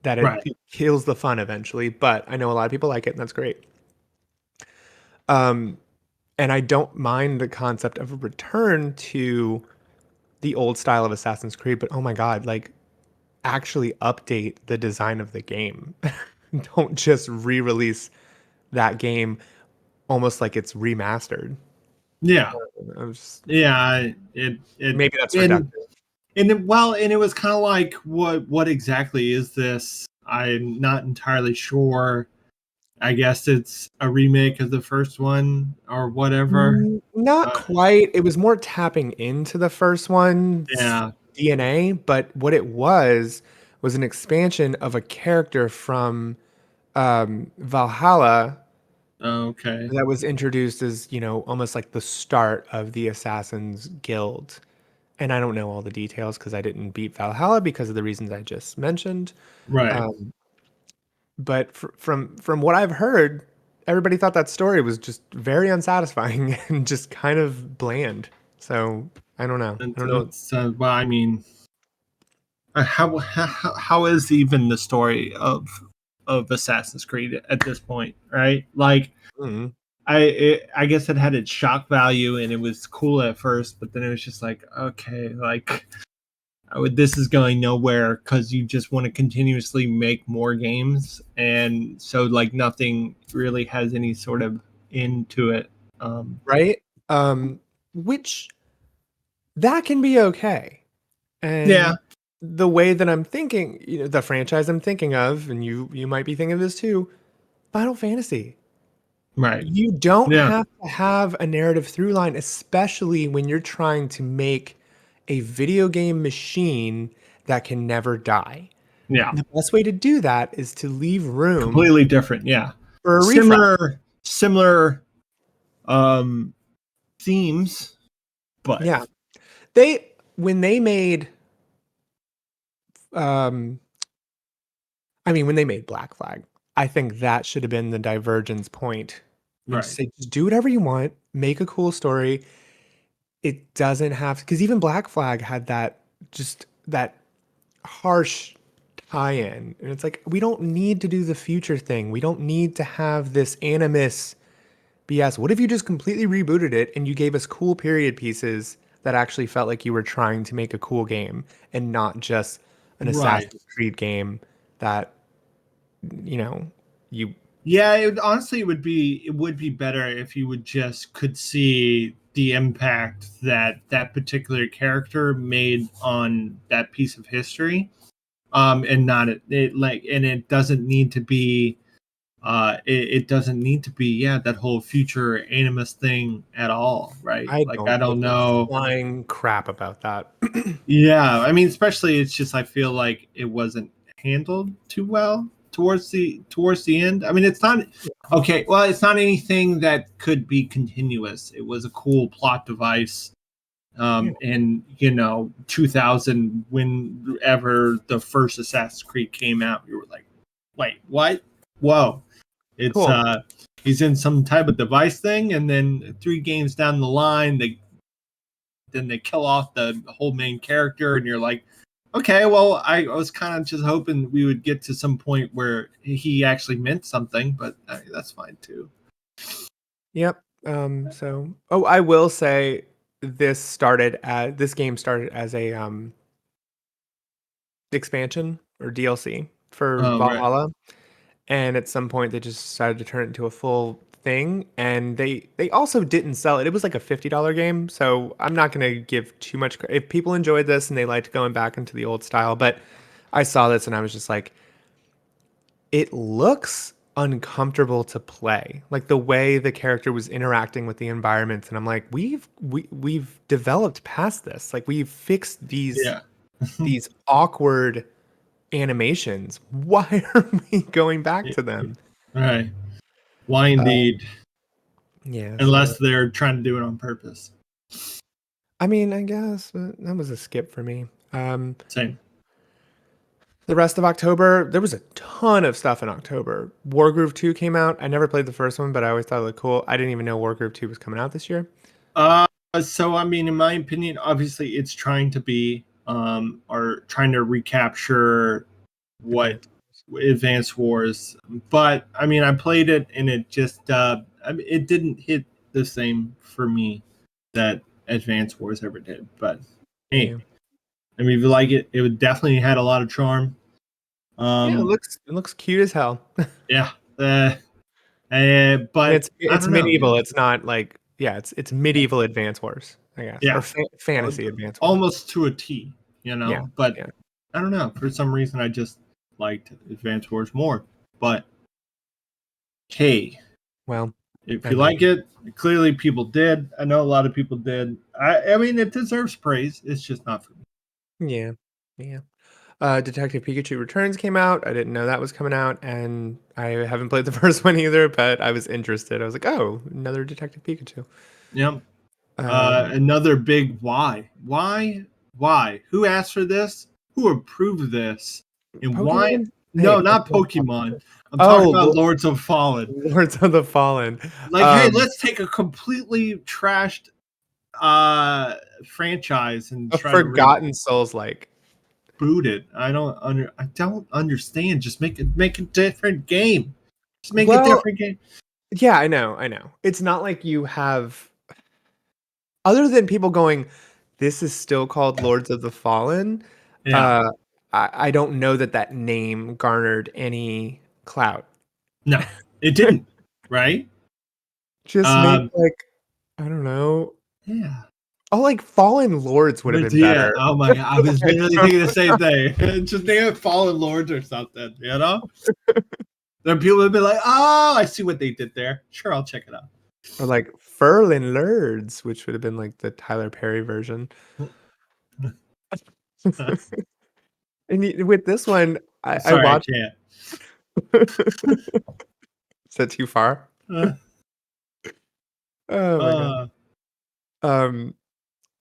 that it, Right. it kills the fun eventually, but I know a lot of people like it and that's great. Um, and I don't mind the concept of a return to the old style of Assassin's Creed, but oh my God, like actually update the design of the game. Don't just re-release that game almost like it's remastered. Yeah. I was, Yeah, it maybe that's reductive. and it was kind of like what exactly is this? I'm not entirely sure. I guess it's a remake of the first one or whatever. Not Uh, quite. It was more tapping into the first one's yeah. DNA, but what it was an expansion of a character from Valhalla Okay. that was introduced as, almost like the start of the Assassin's Guild. And I don't know all the details because I didn't beat Valhalla because of the reasons I just mentioned. Right. Um, but from what I've heard, everybody thought that story was just very unsatisfying and just kind of bland. So I don't know. I don't know. It's well, I mean, how is even the story of Assassin's Creed at this point, right? Like, Mm. I guess it had its shock value and it was cool at first, but then it was just like, okay, like this is going nowhere because you just want to continuously make more games, and so like nothing really has any sort of end to it. Right? Which that can be okay. Yeah, And the way that I'm thinking, the franchise I'm thinking of, and you might be thinking of this too, Final Fantasy. right. You don't Yeah, have to have a narrative through line, especially when you're trying to make a video game machine that can never die. yeah. The best way to do that is to leave room Completely different. Yeah, for a refresh. similar um themes, but Yeah. When they made, um when they made Black Flag, I think that should have been the divergence point and just right, say, just do whatever you want, make a cool story. It doesn't have to, because even Black Flag had that harsh tie-in. And it's like, we don't need to do the future thing. We don't need to have this animus BS. What if you just completely rebooted it and you gave us cool period pieces that actually felt like you were trying to make a cool game and not just an right. Assassin's Creed game that, you know, you Yeah, honestly, it would be better if you would just could see the impact that that particular character made on that piece of history, and not it like, and it doesn't need to be, it doesn't need to be, yeah, that whole future animus thing at all, right? I Like, I don't give don't a know. flying crap about that. Yeah, I mean, especially it's just I feel like it wasn't handled too well towards the end. I mean, it's not okay. Well, it's not anything that could be continuous. It was a cool plot device. Yeah, In 2000, whenever the first Assassin's Creed came out, you were like, wait, what? Whoa! It's cool. he's in some type of device thing, and then 3 games down the line, they kill off the whole main character, and you're like, okay, well, I was kind of just hoping we would get to some point where he actually meant something, but that's fine too. Yep. So, oh, I will say this game started as a expansion or DLC for Oh, right. Valhalla, and at some point they just decided to turn it into a full thing, and they also didn't sell it. It was like a $50 game, so I'm not going to give too much if people enjoyed this and they liked going back into the old style, but I saw this and I was just like, it looks uncomfortable to play. Like the way the character was interacting with the environments, and I'm like, we've developed past this. Like we've fixed Yeah. these awkward animations. Why are we going back to them? All right. Why Uh, indeed? yeah, so Unless they're trying to do it on purpose. I mean, I guess that was a skip for me. Same. The rest of October, there was a ton of stuff in October. Wargroove 2 came out. I never played the first one, but I always thought it looked cool. I didn't even know Wargroove 2 was coming out this year. So I mean, in my opinion, obviously it's trying to be or trying to recapture what Advanced. Advance Wars, but I mean, I played it and it just I mean, it didn't hit the same for me that Advance Wars ever did. But hey, Yeah. I mean, if you like it, it would definitely had a lot of charm. Yeah, Um, it looks cute as hell. yeah, And but I it's don't know. medieval. It's not like yeah, it's medieval Advance Wars, I guess, or Yeah, fantasy Advance Wars. almost to a T, Yeah. But Yeah. I don't know. For some reason, I just liked Advance Wars more. But hey, Well, if I you like mean, it, clearly people did. I know a lot of people did. I mean, it deserves praise. It's just not for me. yeah. Yeah. Detective Pikachu Returns came out. I didn't know that was coming out, and I haven't played the first one either, but I was interested. I was like, oh, another Detective Pikachu. Yeah. Um, Another big why. Why? Who asked for this? Who approved this? And why? Pokemon? Hey, No, not Pokemon. Pokemon. I'm talking Oh, about Lords of Fallen. Lords of the Fallen. Like, hey, let's take a completely trashed franchise and A try to Forgotten Souls like. reboot it. I don't understand. Just make a different game. Just make a Well, different game. yeah, I know, I know. It's not like you have other than people going, "This is still called Lords of the Fallen." Yeah. Uh, I don't know that that name garnered any clout. No, it didn't. Right? Just make Um like I don't know. yeah. Oh, like Fallen Lords would have But been yeah, better. oh my god, I was Like, literally thinking the same thing. Just name it Fallen Lords or something. Then people would be like, "Oh, I see what they did there. Sure, I'll check it out." or like Furlin Lords, which would have been like the Tyler Perry version. And with this one, I Sorry, I watched. can't. Is that too far? Uh, Oh my god. uh, Um,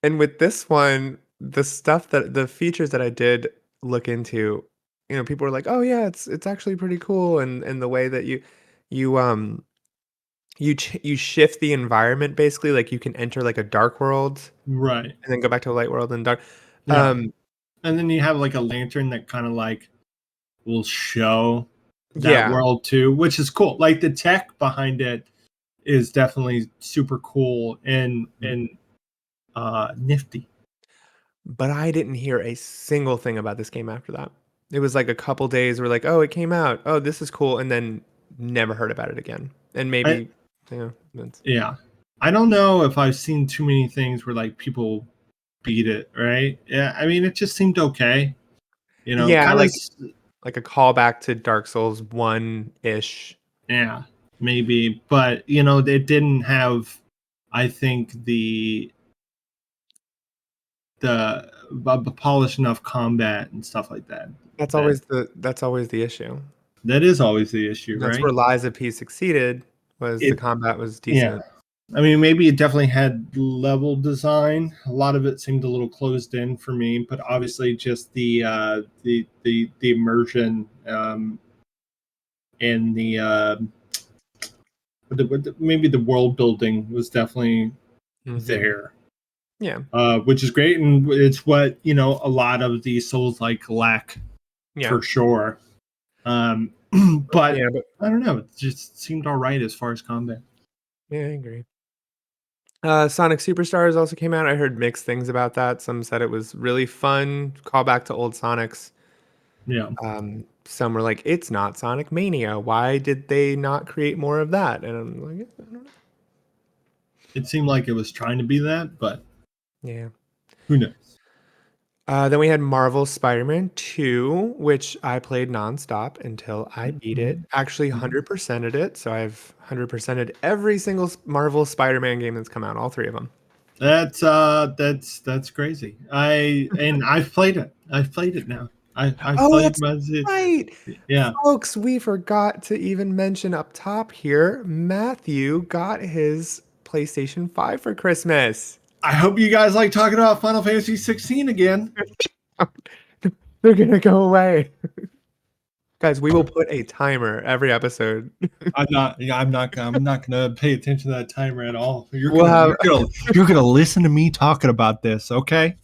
and with this one, the features that I did look into, people were like, "Oh yeah, it's actually pretty cool," and the way that you you shift the environment basically, like you can enter like a dark world right. and then go back to a light world and dark. Yeah. Um, And then you have like a lantern that kind of like will show that yeah, world too, which is cool. Like the tech behind it is definitely super cool and nifty. but I didn't hear a single thing about this game after that. It was like a couple days where like, "Oh, it came out. Oh, this is cool," and then never heard about it again. And I maybe, that's yeah. I don't know if I've seen too many things where like people beat it, right? Yeah, I mean it just seemed okay. yeah, Kind of like a callback to Dark Souls 1-ish. yeah, maybe, but it didn't have I think the polished enough combat and stuff like that. That's That always the issue. That is always the issue, That's where right? Lies of P succeeded, was the It combat was Yeah. decent. I mean, maybe it definitely had level design. A lot of it seemed a little closed in for me, but obviously just the immersion and maybe the world building was definitely Mhm. there, Yeah. which is great, and it's what a lot of these Souls like lack Yeah. for sure. Um, but Yeah, but I don't know, it just seemed all right as far as combat. yeah, I agree. Sonic Superstars also came out. I heard mixed things about that. Some said it was really fun, callback to old Sonics. Yeah, Some were like, it's not Sonic Mania. Why did they not create more of that? And I'm like, I don't know. it seemed like it was trying to be that, but Yeah. who knows? Then we had Marvel Spider-Man 2, which I played nonstop until I beat it. Mhm, Actually, mhm. 100%ed it. So I've 100%ed every single Marvel Spider-Man game that's come out, all three of them. That's crazy. I've played it. I've played it now. I've Oh, played that's most of it. right. Yeah. Folks, we forgot to even mention up top here, Matthew got his PlayStation 5 for Christmas. I hope you guys like talking about Final Fantasy 16 again. They're gonna go away. Guys, we will put a timer every episode. I'm not. Yeah, I'm not gonna pay attention to that timer at all. We'll have You're gonna listen to me talking about this, okay?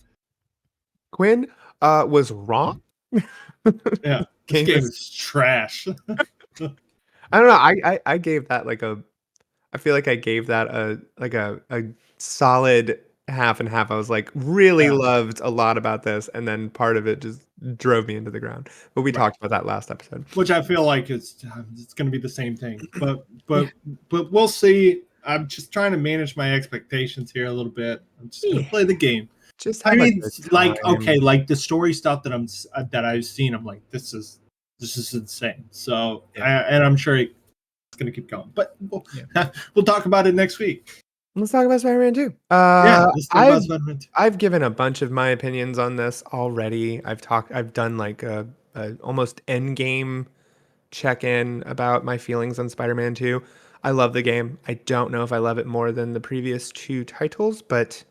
Quinn was wrong. Yeah. This Game game is is trash. I don't know. I gave that like a I feel like I gave that a solid half and half. I was like really Yeah. loved a lot about this, and then part of it just drove me into the ground. But we Right. talked about that last episode. Which I feel like it's going to be the same thing. But Yeah, we'll see. I'm just trying to manage my expectations here a little bit. I'm just going to yeah. play the game. Just I have a mean, good like okay, time. like the story stuff that I've seen, I'm like, this is insane. So, Yeah, and I'm sure it's going to keep going. But yeah. we'll talk about it next week. Let's talk about Spider-Man 2. Yeah, let's talk about Spider-Man. I've given a bunch of my opinions on this already. I've done like a almost end game check-in about my feelings on Spider-Man 2. I love the game. I don't know if I love it more than the previous two titles, but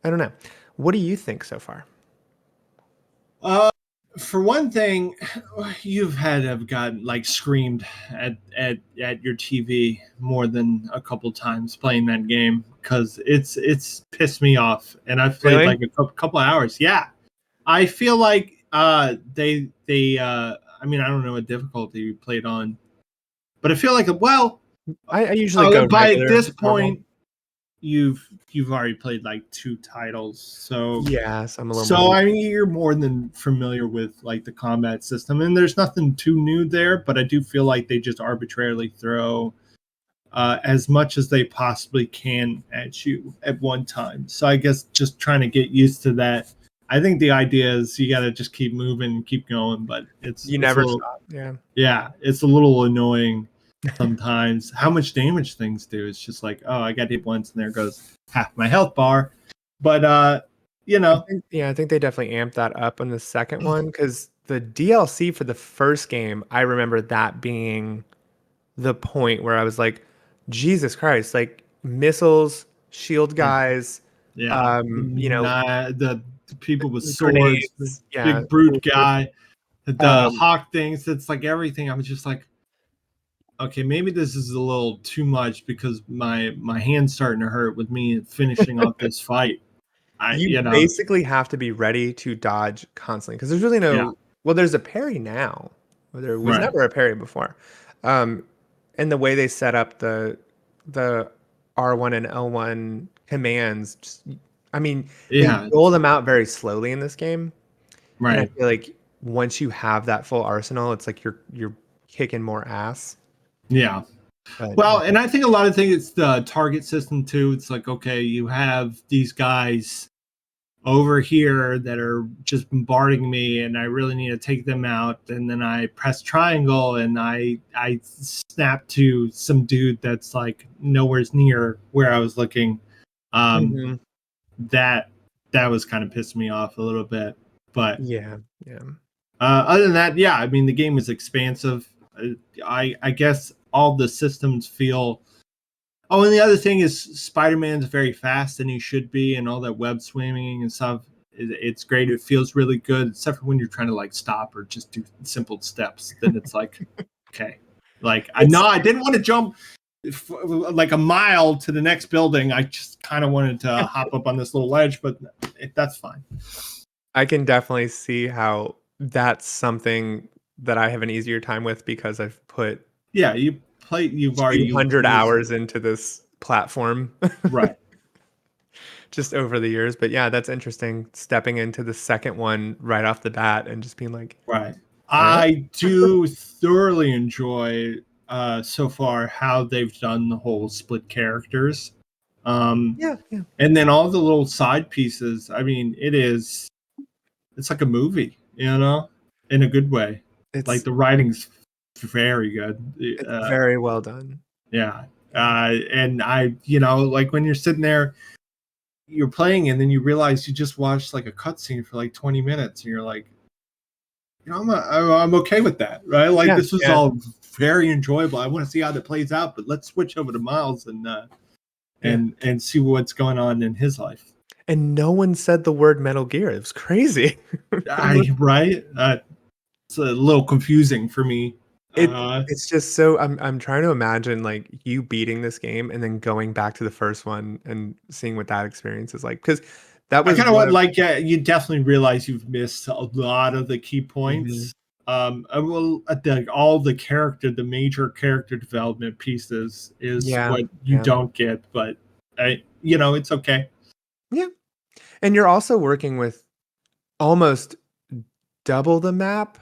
I don't know. What do you think so far? Uh, for one thing, you've had to have gotten like screamed at your TV more than a couple times playing that game because it's pissed me off, and I've played Really? like a couple hours. Yeah, I feel like they I mean I don't know what difficulty you played on, but I feel like well I usually go by regular, this normal. point you've already played like two titles, Yes, I'm a little more so used. I mean you're more than familiar with like the combat system, and there's nothing too new there, but I do feel like they just arbitrarily throw as much as they possibly can at you at one time. So I guess just trying to get used to that. I think the idea is you got to just keep moving and keep going, but You it's a never little stop. Yeah. yeah, it's a little annoying sometimes how much damage things do. It's just like, oh, I got hit once and there goes half my health bar. But you know, I think they definitely amped that up on the second one because the DLC for the first game, I remember that being the point where I was like, Jesus Christ, like missiles, shield yeah, guys, yeah. you know, The people with swords, grenades, yeah, big brute lasers. guy, the Um, hawk things. It's like everything. I was just like, okay, maybe this is a little too much because my hand's starting to hurt with me finishing off this fight. I you basically have to be ready to dodge constantly because there's really yeah, no, well, there's a parry now, but there was right, never a parry before. Um, and the way they set up the R1 and L1 commands, just, I mean, they yeah, roll them out very slowly in this game. And I right, feel like once you have that full arsenal, it's like you're kicking more ass. yeah. But Well, and I think a lot of things it's the target system too. It's like okay, you have these guys over here that are just bombarding me, and I really need to take them out. And then I press triangle, and I snap to some dude that's like nowhere's near where I was looking. Um, mhm. that that was kind of pissed me off a little bit. But Yeah, yeah. other than that, yeah, I mean the game is expansive. I guess all the systems feel. Oh, and the other thing is Spider-Man's very fast, and he should be, and all that web swimming and stuff. It's great. It feels really good, except for when you're trying to like stop or just do simple steps. Then it's like, okay, like I It's know I didn't want to jump like a mile to the next building. I just kind of wanted to hop up on this little ledge, but that's fine. I can definitely see how that's something that I have an easier time with because I've put Yeah, you play. You've already 200 used hours into this platform right. just over the years. But yeah, that's interesting. Stepping into the second one right off the bat and just being like, Right. huh? I do thoroughly enjoy so far how they've done the whole split characters. Um, Yeah, yeah. and then all the little side pieces. I mean, it's like a movie, in a good way. Like It's the writing's very good. very well done. Yeah. And like when you're sitting there, you're playing, and then you realize you just watched like a cutscene for like 20 minutes, and you're like, I'm okay with that, right? Like Yeah, this was yeah. all very enjoyable. I want to see how that plays out, but let's switch over to Miles and Yeah. see what's going on in his life. And no one said the word Metal Gear. It was crazy. Right? It's a little confusing for me. It Uh, it's just so I'm trying to imagine like you beating this game and then going back to the first one and seeing what that experience is like because that I was kind of one want of like you definitely realize you've missed a lot of the key Mhm. points. Well, all the the major character development pieces is Yeah, what you yeah, don't get, but it's okay. yeah, and you're also working with almost double the map,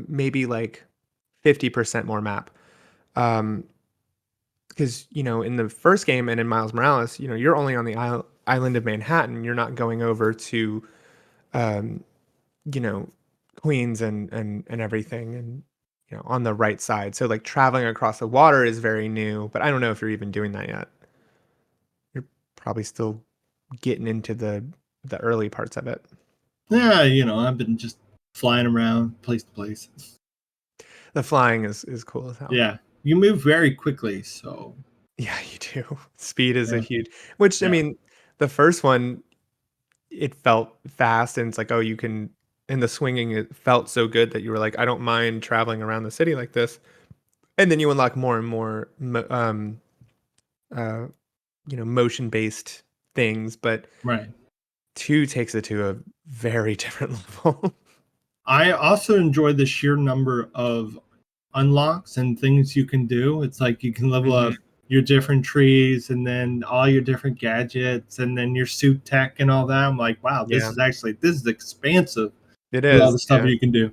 maybe like 50% more map, um, because in the first game and in Miles Morales, you're only on the island of Manhattan. You're not going over to um, you know, Queens and everything and on the right side. So like traveling across the water is very new, but I don't know if you're even doing that yet. You're probably still getting into the early parts of it. Yeah, I've been just flying around place to place. The flying is cool as hell. Yeah, you move very quickly, so Yeah, you do. Speed is a yeah, huge, which I yeah, mean, the first one it felt fast and it's like, oh, you can in the swinging it felt so good that you were like, I don't mind traveling around the city like this. And then you unlock more and more uh motion based things, but right. 2 takes it to a very different level. I also enjoy the sheer number of unlocks and things you can do. It's like you can level Mhm. up your different trees and then all your different gadgets and then your suit tech and all that. I'm like, wow, Yeah, this is expansive it with all is. the stuff Yeah. you can do.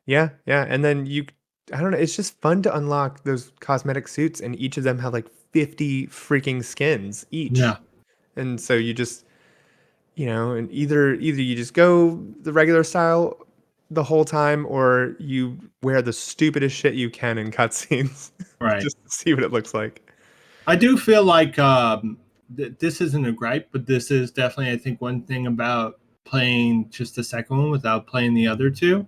Yeah, yeah, and then I don't know, it's just fun to unlock those cosmetic suits, and each of them have, like, 50 freaking skins each. Yeah, And so you just and either you just go the regular style the whole time, or you wear the stupidest shit you can in cutscenes right. just to see what it looks like. I do feel like this isn't a gripe, but this is definitely, I think, one thing about playing just the second one without playing the other two.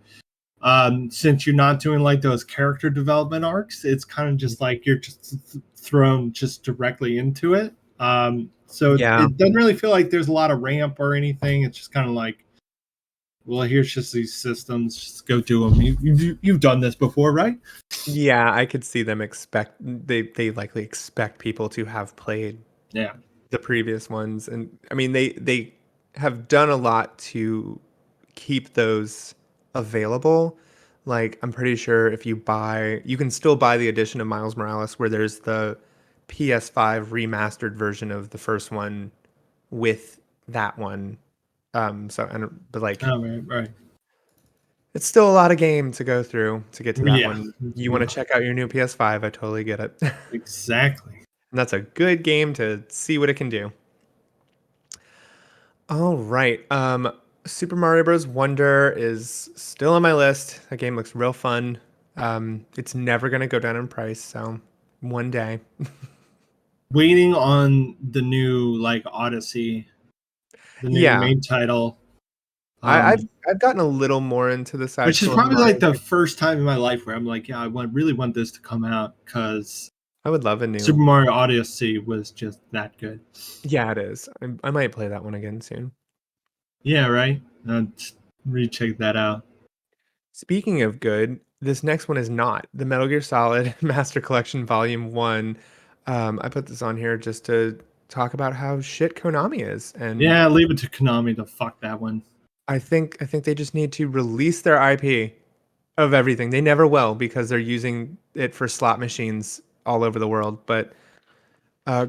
Since you're not doing like those character development arcs, it's kind of just like you're just thrown just directly into it. So Yeah. it doesn't really feel like there's a lot of ramp or anything. It's just kind of like, well, here's just these systems. Just go do them. You've done this before, right? Yeah, I could see them they likely expect people to have played Yeah. the previous ones, and I mean they have done a lot to keep those available. Like I'm pretty sure if you can still buy the edition of Miles Morales where there's the PS5 remastered version of the first one with that one. So and but like Oh, right, right. it's still a lot of game to go through to get to that Yeah. one. You want to check out your new PS5, I totally get it. Exactly. And that's a good game to see what it can do. All right. Super Mario Bros. Wonder is still on my list. That game looks real fun. It's never gonna go down in price, so one day. Waiting on the new like Odyssey, the new Yeah, main title. I've gotten a little more into the side Which is scrolling probably like Mario the game. first time in my life where I'm like, yeah, really want this to come out because I would love a Super new. Mario Odyssey was just that good. Yeah, it is. I might play that one again soon. Yeah, right. Recheck that out. Speaking of good, this next one is not the Metal Gear Solid Master Collection Volume 1. I put this on here just to talk about how shit Konami is, and Yeah, leave it to Konami to fuck that one. I think they just need to release their IP of everything. They never will because they're using it for slot machines all over the world. But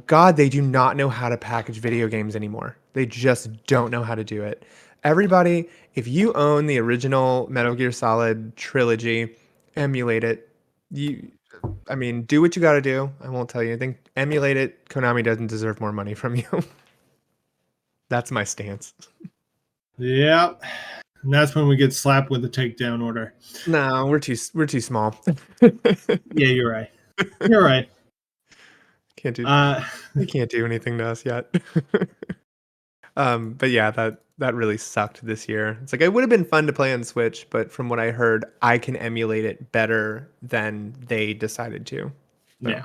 God, they do not know how to package video games anymore. They just don't know how to do it. Everybody, if you own the original Metal Gear Solid trilogy, emulate it. You, I mean, do what you got to do. I won't tell you anything. Emulate it. Konami doesn't deserve more money from you. That's my stance. Yeah, and that's when we get slapped with the takedown order. No, we're too small. Yeah, you're right. You're right. Can't do Uh, they can't do anything to us yet. But yeah, that really sucked this year. It's like it would have been fun to play on Switch, but from what I heard, I can emulate it better than they decided to. So yeah,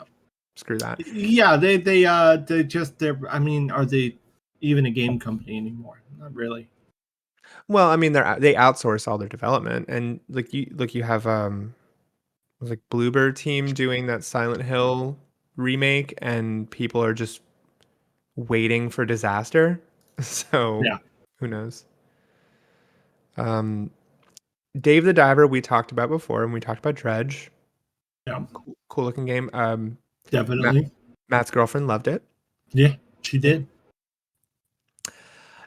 screw that. yeah. They just they're. I mean, are they even a game company anymore? Not really. Well, I mean they outsource all their development, and you have like Bluebird team doing that Silent Hill remake, and people are just waiting for disaster. So Yeah, who knows? Um, Dave the Diver we talked about before, and we talked about Dredge. yeah, Cool looking game. Matt, definitely. Matt's girlfriend loved it. Yeah, she Yeah. did.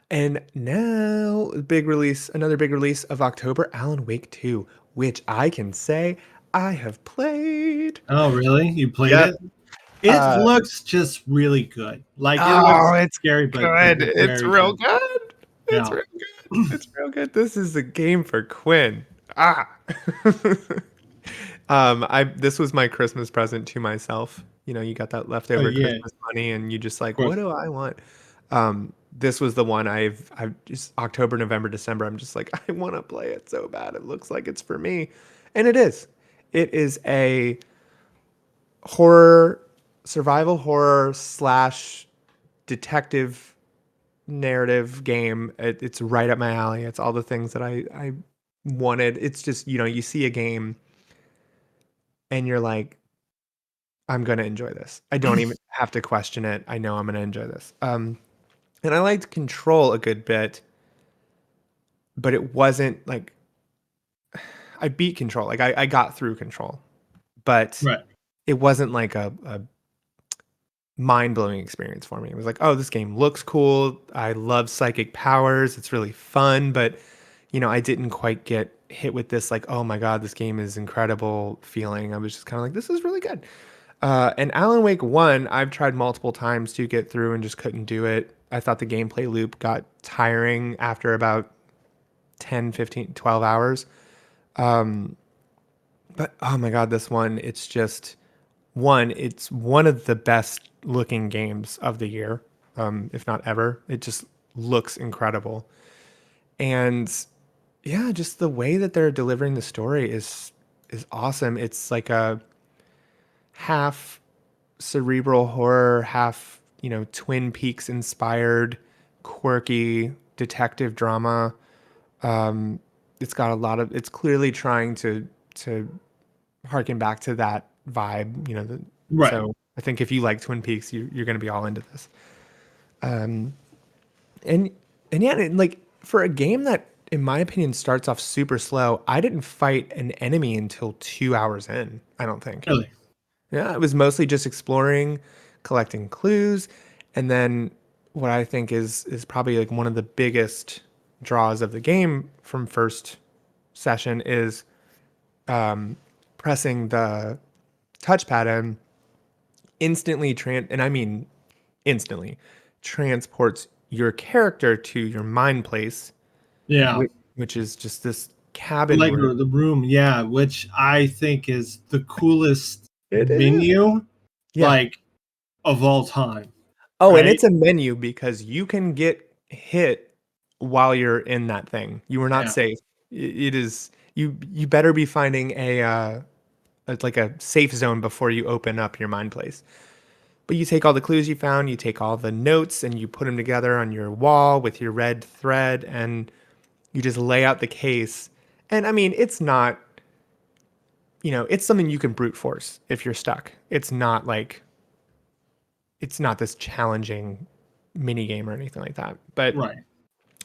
And now, another big release of October, Alan Wake 2, which I can say I have played. Oh, really? You played Yep. it? It Uh, looks just really good. Like it oh, looks it's scary, but good. It's very real good. good. It's Yeah, real good. It's real good. This is a game for Quinn. Ah. I this was my Christmas present to myself. You know, you got that oh leftover yeah, Christmas money and you just of like, what course. do I want? This was the one I've just October, November, December. I'm just like, I want to play it so bad. It looks like it's for me. And it is. It is a horror, survival horror slash detective narrative game. It's right up my alley. It's all the things that I wanted. It's just, you see a game and you're like, I'm gonna enjoy this. I don't even have to question it. I know I'm gonna enjoy this. And I liked Control a good bit, but it wasn't like I beat Control. Like I got through Control, but Right. it wasn't like a mind blowing experience for me. It was like, oh, this game looks cool. I love psychic powers. It's really fun, but I didn't quite get hit with this like, oh my god, this game is incredible feeling. I was just kind of like, this is really good. And Alan Wake 1, I've tried multiple times to get through and just couldn't do it. I thought the gameplay loop got tiring after about 10, 15, 12 hours. Um, but oh my God, this one, it's one of the best looking games of the year, if not ever. It just looks incredible. And yeah, just the way that they're delivering the story is awesome. It's like a half cerebral horror, half, Twin Peaks inspired, quirky detective drama. Um, it's got it's clearly trying to harken back to that vibe, Right. so I think if you like Twin Peaks, you're going to be all into this. Um, and and yeah, like for a game that, in my opinion, starts off super slow, I didn't fight an enemy until 2 hours in. I don't think. Really. Yeah, it was mostly just exploring, collecting clues, and then what I think is probably like one of the biggest draws of the game from first session is pressing the touchpad and and I mean instantly transports your character to your mind place, Yeah. which is just this cabin Like room. the room, yeah, which I think is the coolest It is. menu, Yeah. like of all time, Oh, and right? it's a menu because you can get hit while you're in that thing. You are not Yeah. safe. It is you better be finding like a safe zone before you open up your mind place. But you take all the clues you found, you take all the notes and you put them together on your wall with your red thread and you just lay out the case. And I mean, it's not, it's something you can brute force if you're stuck. It's not this challenging mini game or anything like that. But Right.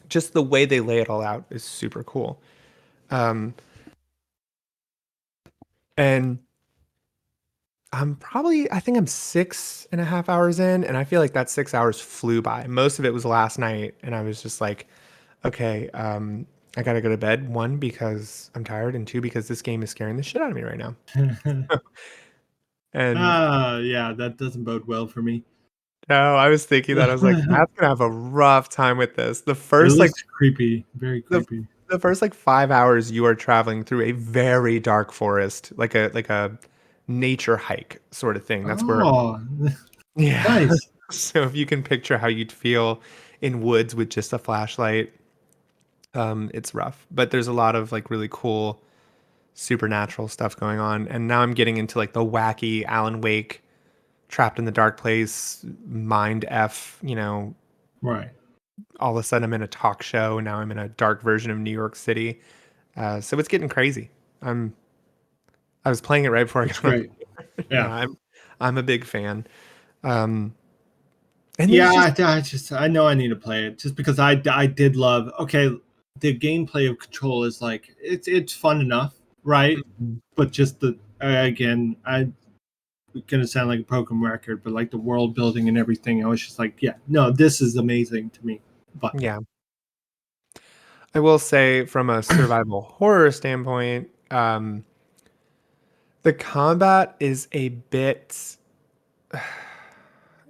just the way they lay it all out is super cool. Um, and I think I'm 6.5 hours in, and I feel like that 6 hours flew by. Most of it was last night, and I was just like, okay, I gotta go to bed. One, because I'm tired, and two, because this game is scaring the shit out of me right now. And Yeah, that doesn't bode well for me. no, I was thinking that I was like, Matt's gonna have a rough time with this. It looks creepy, very The creepy. the first like 5 hours you are traveling through a very dark forest, like a nature hike sort of thing. That's where Oh, yeah. nice. So if you can picture how you'd feel in woods with just a flashlight, it's rough. But there's a lot of like really cool supernatural stuff going on. And now I'm getting into like the wacky Alan Wake trapped in the dark place, mind F, Right. all of a sudden I'm in a talk show. Now I'm in a dark version of New York City. So it's getting crazy. I'm I was playing it right before I That's got on great. here. Yeah, Yeah. I'm a big fan. Um, and Yeah, there's just I know I need to play it just because I did love. Okay, the gameplay of Control is like it's fun enough, right? Mhm. But just the again, I'm gonna sound like a broken record, but like the world building and everything, I was just like, yeah, no, this is amazing to me. But Yeah, I will say from a survival horror standpoint, the combat is a bit.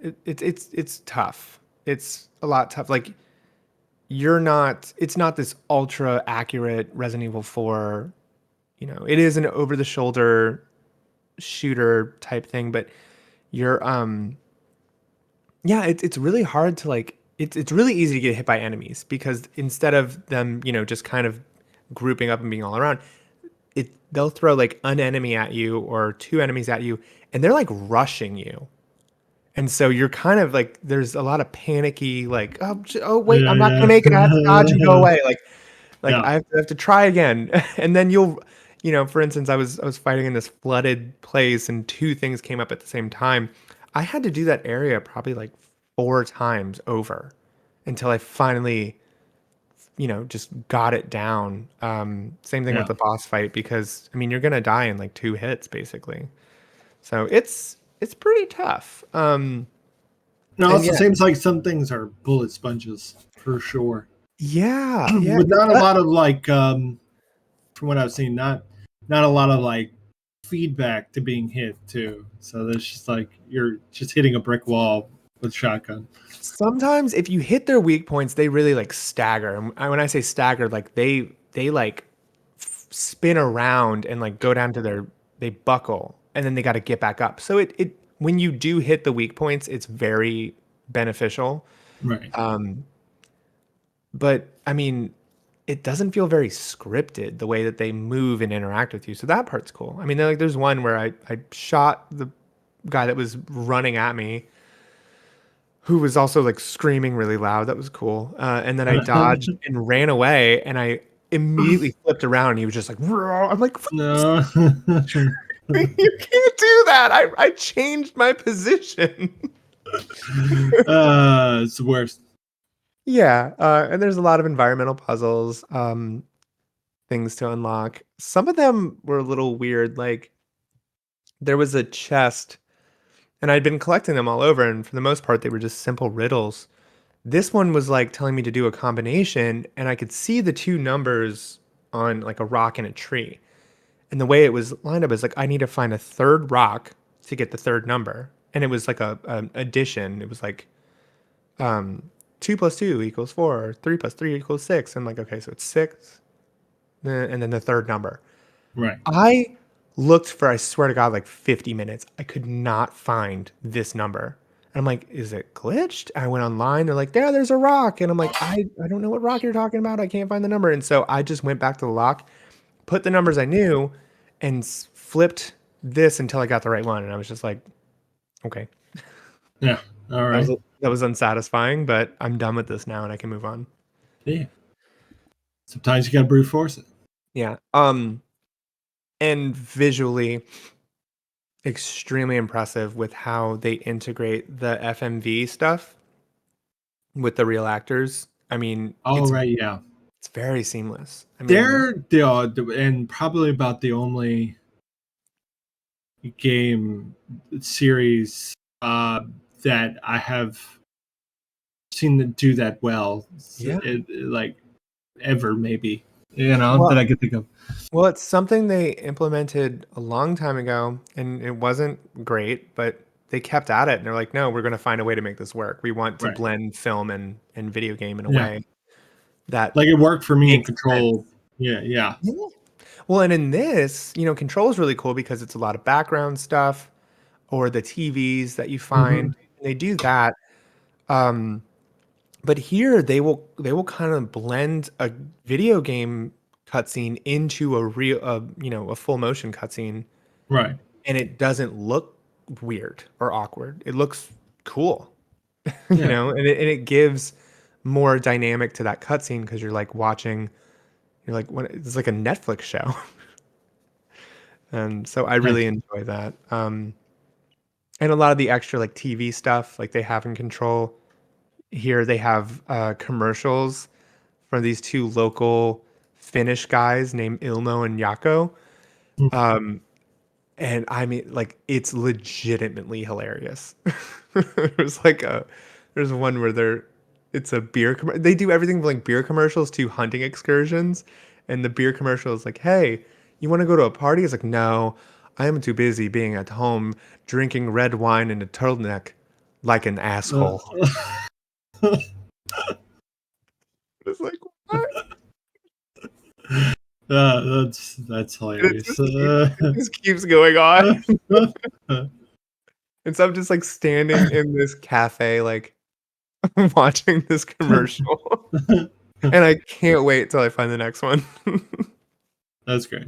It's tough. It's a lot tough. Like you're not. It's not this ultra accurate Resident Evil 4. It is an over the shoulder shooter type thing, but you're yeah, it's really hard to like it's really easy to get hit by enemies because instead of them, just kind of grouping up and being all around, they'll throw like an enemy at you or two enemies at you and they're like rushing you. And so you're kind of like there's a lot of panicky like oh wait, I'm not yeah, going to make it. I have to dodge and go yeah, away. Like yeah, I have to try again. And then for instance, I was fighting in this flooded place and two things came up at the same time. I had to do that area probably like 4 times over until I finally, just got it down. Same thing with yeah. the boss fight because I mean you're gonna die in like 2 hits basically. So it's pretty tough. It And also yeah, seems like some things are bullet sponges for sure, yeah, yeah, with it not a does. lot of like, from what I've seen, not a lot of like feedback to being hit too. So there's just like you're just hitting a brick wall with shotgun. Sometimes if you hit their weak points, they really like stagger. And when I say stagger, like they like spin around and like go down to they buckle and then they got to get back up. So it when you do hit the weak points, it's very beneficial. Right. Um, but I mean, it doesn't feel very scripted the way that they move and interact with you. So that part's cool. I mean, like there's one where I shot the guy that was running at me who was also like screaming really loud. That was cool. And then I dodged and ran away, and I immediately flipped around. And he was just like, "Roar." I'm like, No. you can't do that. I changed my position. It's the worst. Yeah. And there's a lot of environmental puzzles, things to unlock. Some of them were a little weird. Like there was a chest, and I'd been collecting them all over, and for the most part, they were just simple riddles. This one was like telling me to do a combination, and I could see the two numbers on like a rock and a tree. And the way it was lined up is like I need to find a third rock to get the third number. And it was like a addition. It was like 2 + 2 = 4, or 3 + 3 = 6. I'm like, okay, so it's 6, and then the third number. Right. I looked for, I swear to God, like 50 minutes. I could not find this number. And I'm like, is it glitched? I went online. They're like, there's a rock. And I'm like, I don't know what rock you're talking about. I can't find the number. And so I just went back to the lock, put the numbers I knew, and flipped this until I got the right one. And I was just like, okay, Yeah. All that was right. that was unsatisfying, but I'm done with this now and I can move on. Yeah. Sometimes you got to brute force it. Yeah. And visually extremely impressive with how they integrate the FMV stuff with the real actors. I mean, All right. Yeah. it's very seamless. I mean, They're and probably about the only game series that I have seen them do that well, yeah. like ever, maybe, you know, Well, that I could think of. well, it's something they implemented a long time ago, and it wasn't great, but they kept at it, and they're like, no, we're going to find a way to make this work. We want to Right. blend film and video game in a Yeah. way that Like it worked for me in makes sense. Control. Yeah. Yeah. Yeah. Well, and in this, Control is really cool because it's a lot of background stuff or the TVs that you find. Hmm. And they do that. Um, but here they will kind of blend a video game cutscene into a real, a full motion cutscene, Right. and it doesn't look weird or awkward. It looks cool, Yeah. and it gives more dynamic to that cutscene because you're like watching, you're like what it's like a Netflix show. And so I really Nice. enjoy that. And a lot of the extra like TV stuff, like they have in Control. Here they have commercials from these two local Finnish guys named Ilmo and Jaakko. Um, and I mean, like, it's legitimately hilarious. There's like there's one where it's a they do everything from like beer commercials to hunting excursions. And the beer commercial is like, hey, you want to go to a party? It's like, no, I am too busy being at home drinking red wine in a turtleneck like an Uh, asshole. It's like, what? that's And hilarious. it just keeps going on. And so I'm just like standing in this cafe, like watching this commercial. And I can't wait till I find the next one. That's great.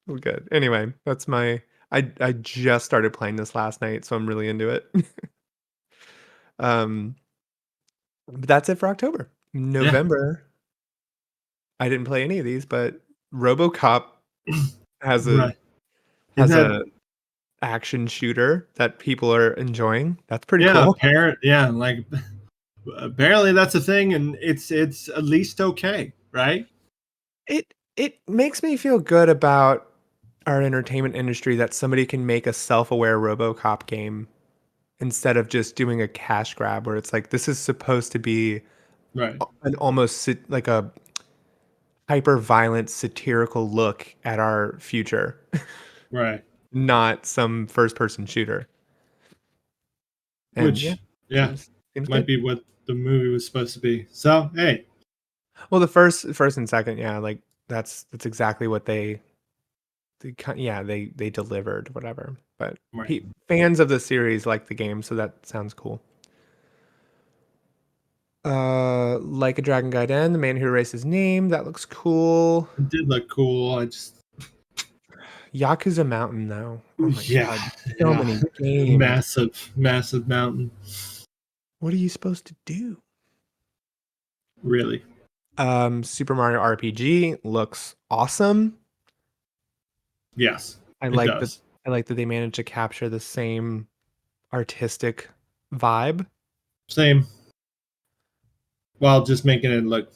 Well, good. Anyway, that's I just started playing this last night, so I'm really into it. Um, but that's it for October. Yeah. November, I didn't play any of these, but RoboCop has a Right. Isn't has that a action shooter that people are enjoying. That's pretty yeah, cool. apparent yeah, like apparently that's a thing and it's at least okay, right? It makes me feel good about our entertainment industry that somebody can make a self-aware RoboCop game instead of just doing a cash grab where it's like this is supposed to be Right. an almost like a hyper violent satirical look at our future, Right. not some first person shooter. And yeah, Which yeah, seems might good. be what the movie was supposed to be. So, hey, Well, the first and second, yeah, like that's exactly what yeah, they delivered whatever. But right. fans of the series like the game, so that sounds cool. Like a Dragon Gaiden, the man who erased his name, that looks cool. It did look cool. I just Yakuza Mountain, though. Oh my yeah, god, so yeah. many games. Massive mountain. What are you supposed to do? Really. Super Mario RPG looks awesome. Yes, I it like that. does. I like that they managed to capture the same artistic vibe. Same. While just making it look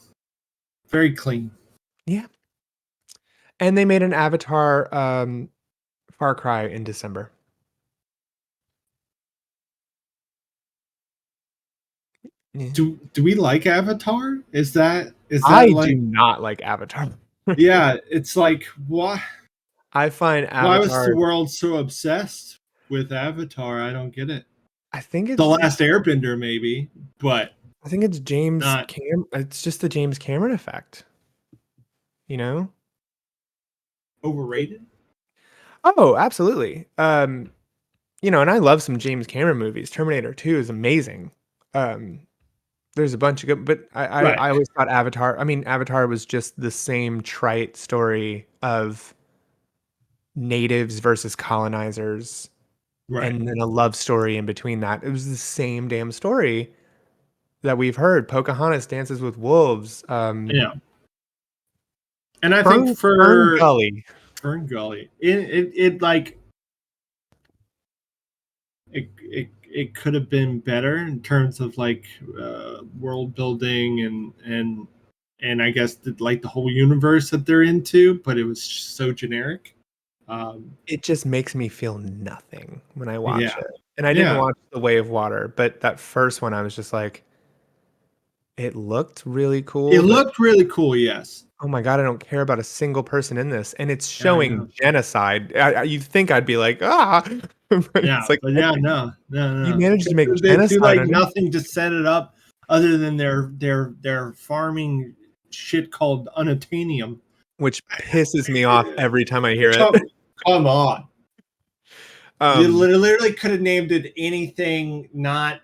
very clean. Yeah, and they made an Avatar Far Cry in December. Yeah. Do we like Avatar? Is that I do like not like Avatar. yeah, it's like I find why was the Avatar. world so obsessed with Avatar? I don't get it. I think The it's Last Airbender maybe, but I think it's James not Cam. It's just the James Cameron effect. You know? overrated. Oh, absolutely. and I love some James Cameron movies. Terminator 2 is amazing. Um, there's a bunch of good, but Right. I always thought Avatar. I mean, Avatar was just the same trite story of natives versus colonizers, Right. and then a love story in between that. It was the same damn story that we've heard. Pocahontas dances with wolves. Yeah. And I think Fern for Gully, Fern Gully, it like it could have been better in terms of like world building and I guess like the whole universe that they're into, but it was so generic. it just makes me feel nothing when I watch Yeah, it. And I didn't yeah, watch The Way of Water, but that first one I was just like, it looked really it cool, but looked really cool. Yes, oh my God, I don't care about a single person in this. And it's yeah, I showing know. genocide. You'd think I'd be like, ah, but Yeah, it's like, but yeah, no, no, you no. managed to make They do genocide like on your, nothing to set it up other than their farming shit called unobtainium. which pisses me off every time I hear it. Come, come on. They Um, literally could have named it anything not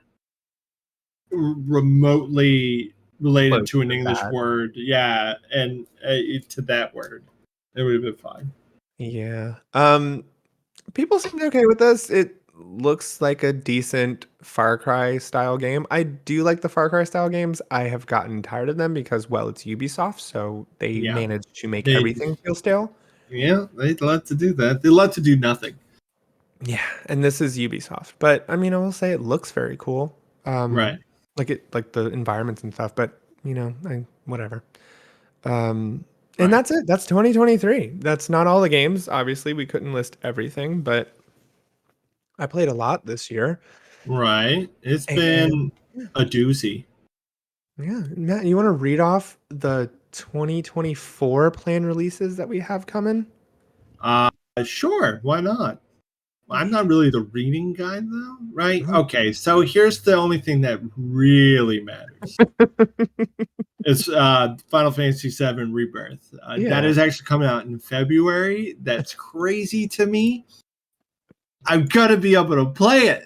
remotely related close to an to English that. word. Yeah, and to that word, it would have been fine. Yeah. People seemed okay with this. It looks like a decent Far Cry style game. I do like the Far Cry style games. I have gotten tired of them because, well, it's Ubisoft, so they Yeah, manage to make they everything feel stale. they love to do that. They love to do nothing. Yeah, and this is Ubisoft, but I mean, I will say it looks very cool. Right, Like the environments and stuff, but whatever. Um, and right, that's it. That's 2023. That's not all the games. Obviously, we couldn't list everything, but I played a lot this year. right. It's And been a doozy. yeah, Matt, you want to read off the 2024 planned releases that we have coming? Sure, why not? I'm not really the reading guy though, right? Oh. Okay, so here's the only thing that really matters. It's Final Fantasy VII Rebirth. That Yeah, is actually coming out in February. That's crazy to me. I've got to be able to play it.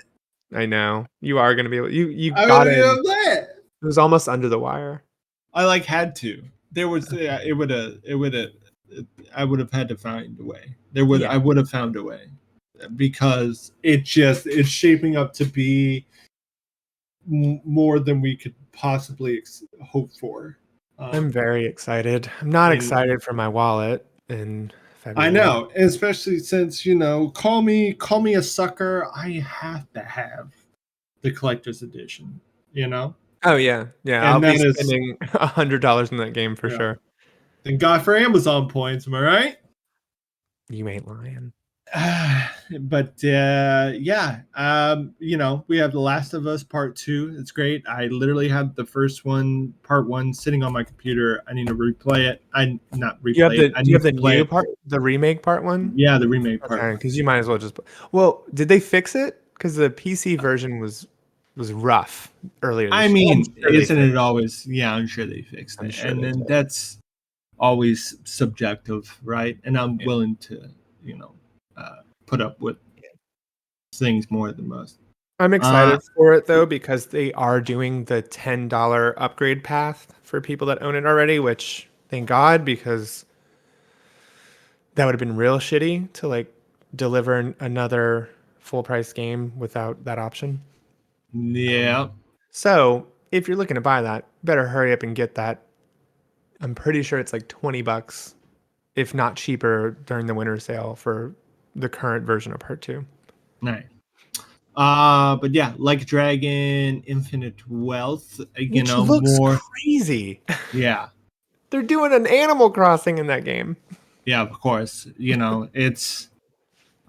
I know. You are going to be able, you I'm going got to be able in. to play it. It was almost under the wire. I like had to. There was it would have I would have had to find a way. Yeah, I would have found a way because it's shaping up to be more than we could possibly hope for. I'm Um, very excited. I'm not and excited for my wallet in I February. know, especially since call me a sucker. I have to have the collector's edition. You know, Oh yeah, yeah. I'll and be that is spending $100 in that game for yeah. sure. Thank God for Amazon points. Am I right? You ain't lying. But yeah, we have The Last of Us Part Two. It's great. I literally have the first one, Part One, sitting on my computer. I need to replay it. I not replay it. I Do you need have to the play new it. part, the remake part one? Yeah, the remake Part Okay, One. because you might as well just. Well, did they fix it? Because the PC version was rough earlier I this year. I'm mean, sure they isn't fixed. it always? Yeah, I'm sure they fixed I'm it, sure and they then did. that's always subjective, right? And I'm Yeah. willing to, you know, put up with things more than most. I'm Uh, excited for it though because they are doing the $10 upgrade path for people that own it already, which thank God because that would have been real shitty to like deliver another full price game without that option. yeah, So if you're looking to buy that, better hurry up and get that. I'm pretty sure it's like $20, if not cheaper, during the winter sale for the current version of Part Two, nice. But yeah, like Dragon, Infinite Wealth, which looks more. crazy. Yeah, They're doing an Animal Crossing in that game. yeah, of course. It's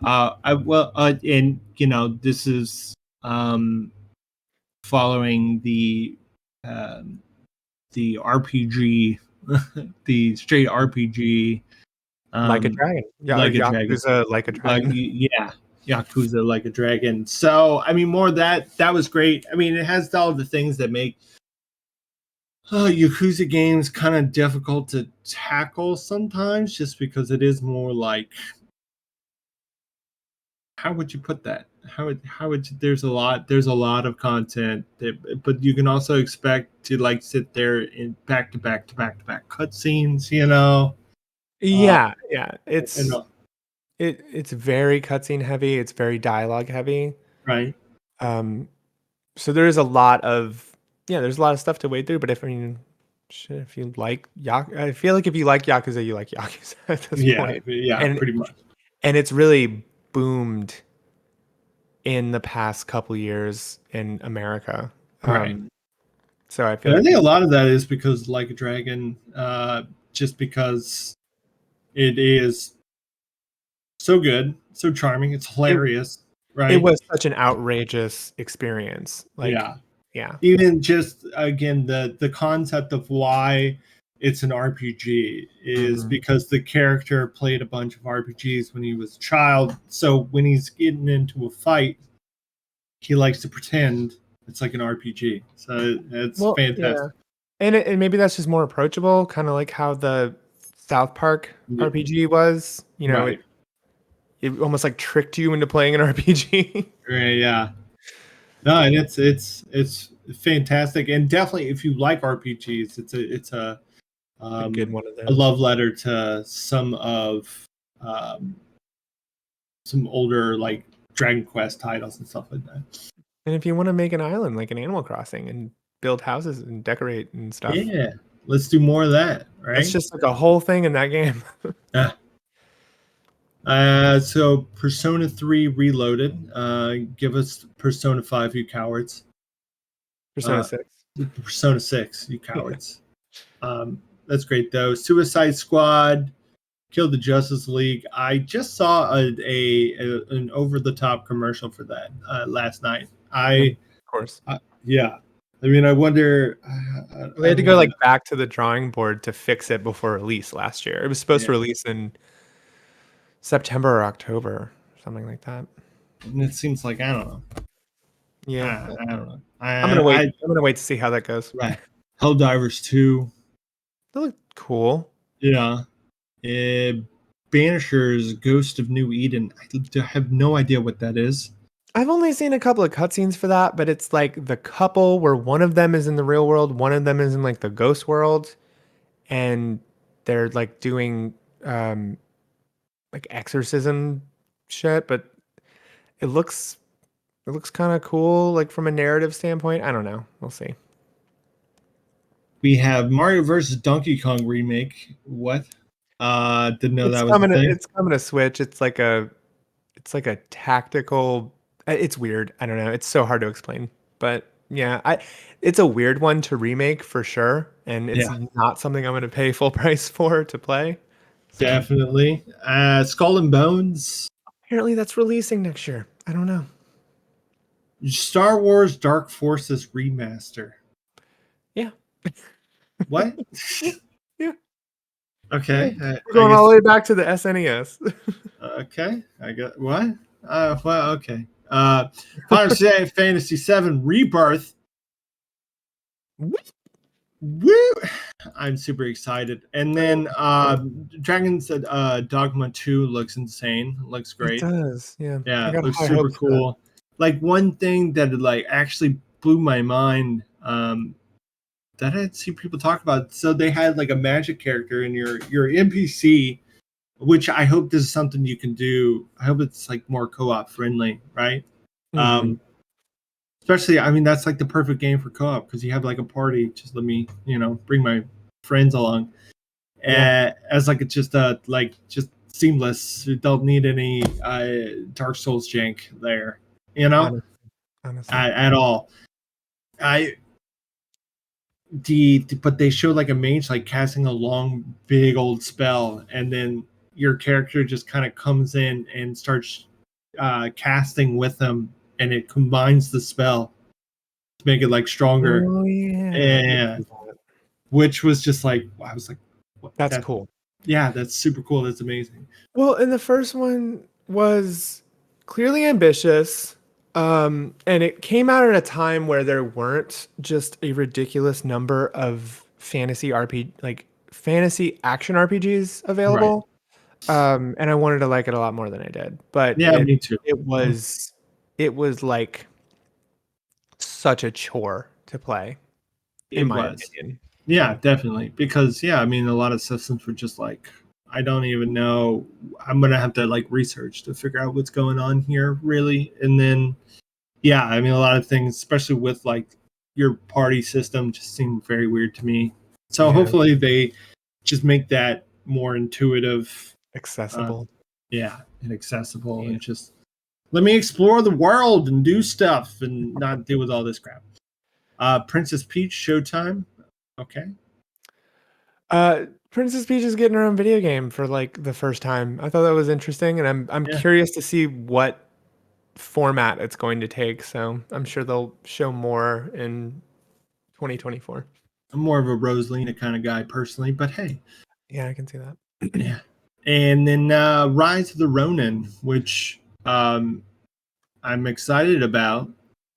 and this is following um the RPG, the straight RPG, Like a um, dragon. Yeah, or like a dragon, Yakuza like a like dragon. yeah, Yakuza like a dragon. So I mean, more of that was great. I mean, it has all the things that make Yakuza games kind of difficult to tackle sometimes, just because it is more like, how would you put that? there's a lot of content but you can also expect to like sit there in back to back to back to back cutscenes, uh Yeah, yeah. and It's very cutscene heavy. It's very dialogue heavy. right. Um, so there is a lot of yeah, there's a lot of stuff to wade through. But if I mean, shit, if you like I feel like if you like Yakuza, you like Yakuza at this Yeah, point. yeah, And pretty much. and it's really boomed in the past couple years in America. Right. So I feel And I like think a people, lot of that is because Like a Dragon, just because it is so good, so charming, it's it hilarious, it right? was such an outrageous experience. Like, Yeah. yeah. Even just again the concept of why it's an RPG is Mhm. because the character played a bunch of RPGs when he was a child. So when he's getting into a fight, he likes to pretend it's like an RPG. So it's Well, yeah. fantastic. And maybe that's just more approachable, kind of like how the South Park Yeah, RPG was. right. It almost like tricked you into playing an RPG. Right, yeah. No, and it's fantastic, and definitely if you like RPGs, A good um, one of a those. love letter to um, some older like Dragon Quest titles and stuff like that. And if you want to make an island like an Animal Crossing and build houses and decorate and stuff, Yeah, let's do more of that, that's right? just like a whole thing in that game. Yeah. So Persona 3 Reloaded. Give us Persona 5, you cowards. Persona Uh, 6. Persona 6, you cowards. That's great though. Suicide Squad, Kill the Justice League. I just saw an over the top commercial for that last night. Yeah, of course. Yeah. I mean, I wonder. They I had to don't go want like to. back to the drawing board to fix it before release last year. It was supposed to Yeah, release in September or October, something like that. and it seems like I don't know. Yeah. I don't know. I'm gonna wait. I I'm gonna wait to see how that goes. right. Helldivers 2. They look cool. Yeah. Uh, Banishers Ghost of New Eden. Have no idea what that is. I've only seen a couple of cutscenes for that, but it's like the couple where one of them is in the real world, one of them is in like the ghost world, and they're like doing um like exorcism shit, but it looks it looks kind of cool like from a narrative standpoint. I don't know. We'll see. We have Mario versus Donkey Kong remake. What? Didn't know that was a thing. It's coming to Switch. It's like a tactical it's weird. I don't know. It's so hard to explain. But yeah, I it's a weird one to remake for sure, and it's Yeah, not something I'm going to pay full price for to play. So, definitely. Skull and Bones. apparently that's releasing next year. I don't know. Star Wars Dark Forces remaster. Yeah. What? Yeah. Yeah. Yeah. Okay, We're I going all guess. the way back to the SNES. Okay, I got what? Well, okay. Final Fantasy VII Rebirth. Woo! I'm super excited. And then Dragon's Dogma 2 looks insane. Looks It great. does. Yeah. I Yeah, got looks high super hopes for that. cool. Like one thing that like actually blew my mind that I had seen people talk about. So they had like a magic character in your NPC, which I hope this is something you can do. I hope it's like more co-op friendly, right? Mhm. Um, Especially, I mean, that's like the perfect game for co-op because you have like a party. Just let me, bring my friends along, Yeah. as like it's just just seamless. You don't need any Dark Souls jank there, Honestly. Honestly. at all. I but they showed like a mage like casting a long, big old spell, and then your character just kind of comes in and starts casting with them, and it combines the spell to make it like stronger. Oh yeah. I did And see that. which was just like I was like, what? That's That cool. yeah, that's super cool. That's amazing. Well, and the first one was clearly ambitious. And it came out at a time where there weren't just a ridiculous number of fantasy action RPGs Right. available. And I wanted to like it a lot more than I did. But Yeah, me too. it was it was like such a chore to play, in It my was. opinion. Yeah, definitely. Because yeah, I mean, a lot of systems were just like, I don't even know. I'm gonna have to like research to figure out what's going on here, really. And then yeah, I mean, a lot of things, especially with like your party system, just seem very weird to me. So Yeah, hopefully they just make that more intuitive, uh, accessible. yeah, and accessible, Yeah. and just let me explore the world and do stuff and not deal with all this crap. Princess Peach Showtime. Okay. Princess Peach is getting her own video game for like the first time. I thought that was interesting, and I'm Yeah. curious to see what format it's going to take. So I'm sure they'll show more in 2024. I'm more of a Rosalina kind of guy personally, but hey, Yeah, I can see that. yeah. And then Rise of the Ronin, which I'm excited about.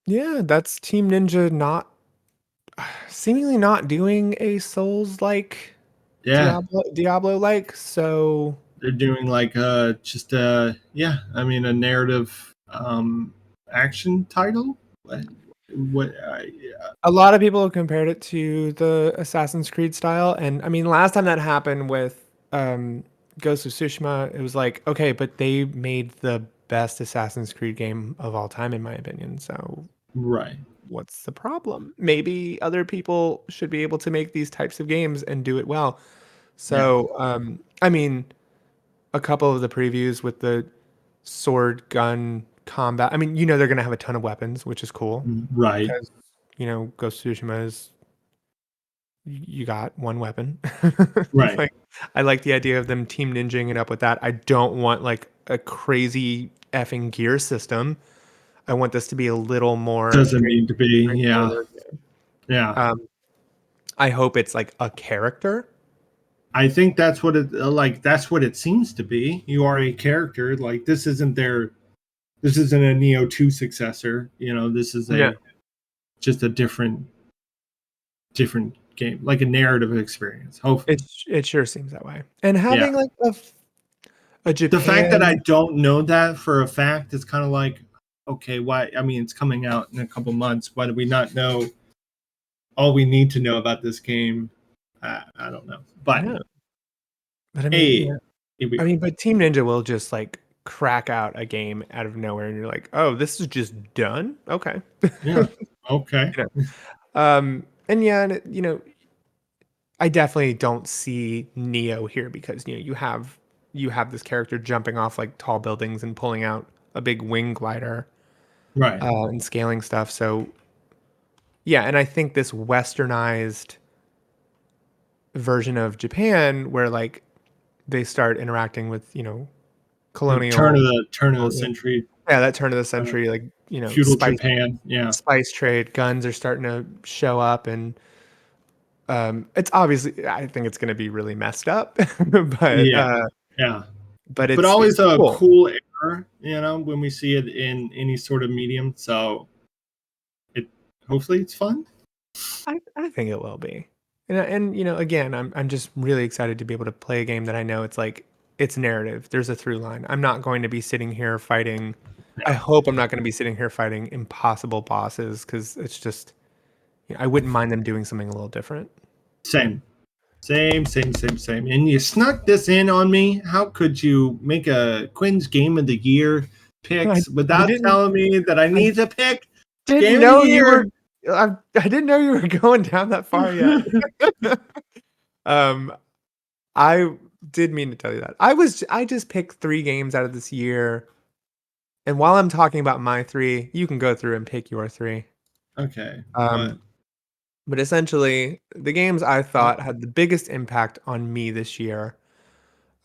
Yeah, that's Team Ninja not seemingly not doing a Souls like Yeah, Diablo like. So they're doing like just yeah, I mean a narrative action title. What a lot of people have compared it to the Assassin's Creed style, and I mean, last time that happened with Ghost of Tsushima, it was like, okay, but they made the best Assassin's Creed game of all time, in my opinion. So right? what's the problem? Maybe other people should be able to make these types of games and do it well. Yeah, So, I mean, a couple of the previews with the sword gun combat. I mean, they're gonna have a ton of weapons, which is cool right, because Ghost of Tsushima is you got one weapon. right. Like, I like the idea of them team ninjing it up with that. I don't want like a crazy effing gear system. I want this to be a little more Doesn't need to be. Yeah, straightforward. yeah. Um, I hope it's like a character. I think that's what it like. That's what it seems to be. You are a character. Like this isn't their. This isn't a Neo 2 successor. You know, this is No, a just a different game, like a narrative experience. Hopefully, it sure seems that way. And yeah. having like a The fact that I Japan. don't know that for a fact is kind of like, okay, why? I mean, it's coming out in a couple months. Why do we not know all we need to know about this game? I don't know, but Yeah, but I mean, hey, yeah. here we I are. mean, but Team Ninja will just like crack out a game out of nowhere, and you're like, oh, this is just done. Okay. Yeah, okay, And yeah, and I definitely don't see Neo here because you have this character jumping off like tall buildings and pulling out a big wing glider right. and scaling stuff. So yeah, and I think this westernized version of Japan where like they start interacting with Turn of colonial, the yeah, century, that turn of the uh, century, like feudal Japan. Yeah, spice trade, guns are starting to show up, and it's obviously, I think it's going to be really messed up, but yeah, yeah. But it's always a cool. cool era, when we see it in any sort of medium. So it hopefully it's fun. I think it will be, and again, I'm just really excited to be able to play a game that I know it's like it's narrative. There's a through line. I'm not going to be sitting here fighting. I Yeah, hope I'm not going to be sitting here fighting impossible bosses because it's just I wouldn't mind them doing something a little different. same. Same. And you snuck this in on me. How could you make a Quinn's Game of the Year I, picks I without didn't telling me that I I need to pick didn't Game of the know you were Year? I didn't know you were going down that far yet. Um, I did mean to tell you that. I just picked 3 games out of this year, and while I'm talking about my 3, you can go through and pick your 3. Okay, what? Um, but essentially, the games I Uh, thought had the biggest impact on me this year,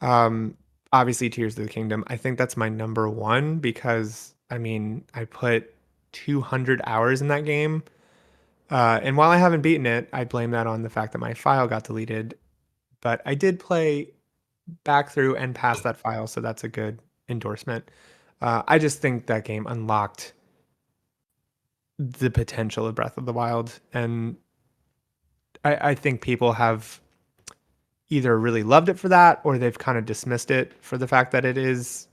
um, obviously Tears of the Kingdom. I think that's my number 1 because, I mean, I put 200 hours in that game. And while I haven't beaten it, I blame that on the fact that my file got deleted. But I did play back through and past that file, so that's a good endorsement. I just think that game unlocked the potential of Breath of the Wild, and I think people have either really loved it for that, or they've kind of dismissed it for the fact that it is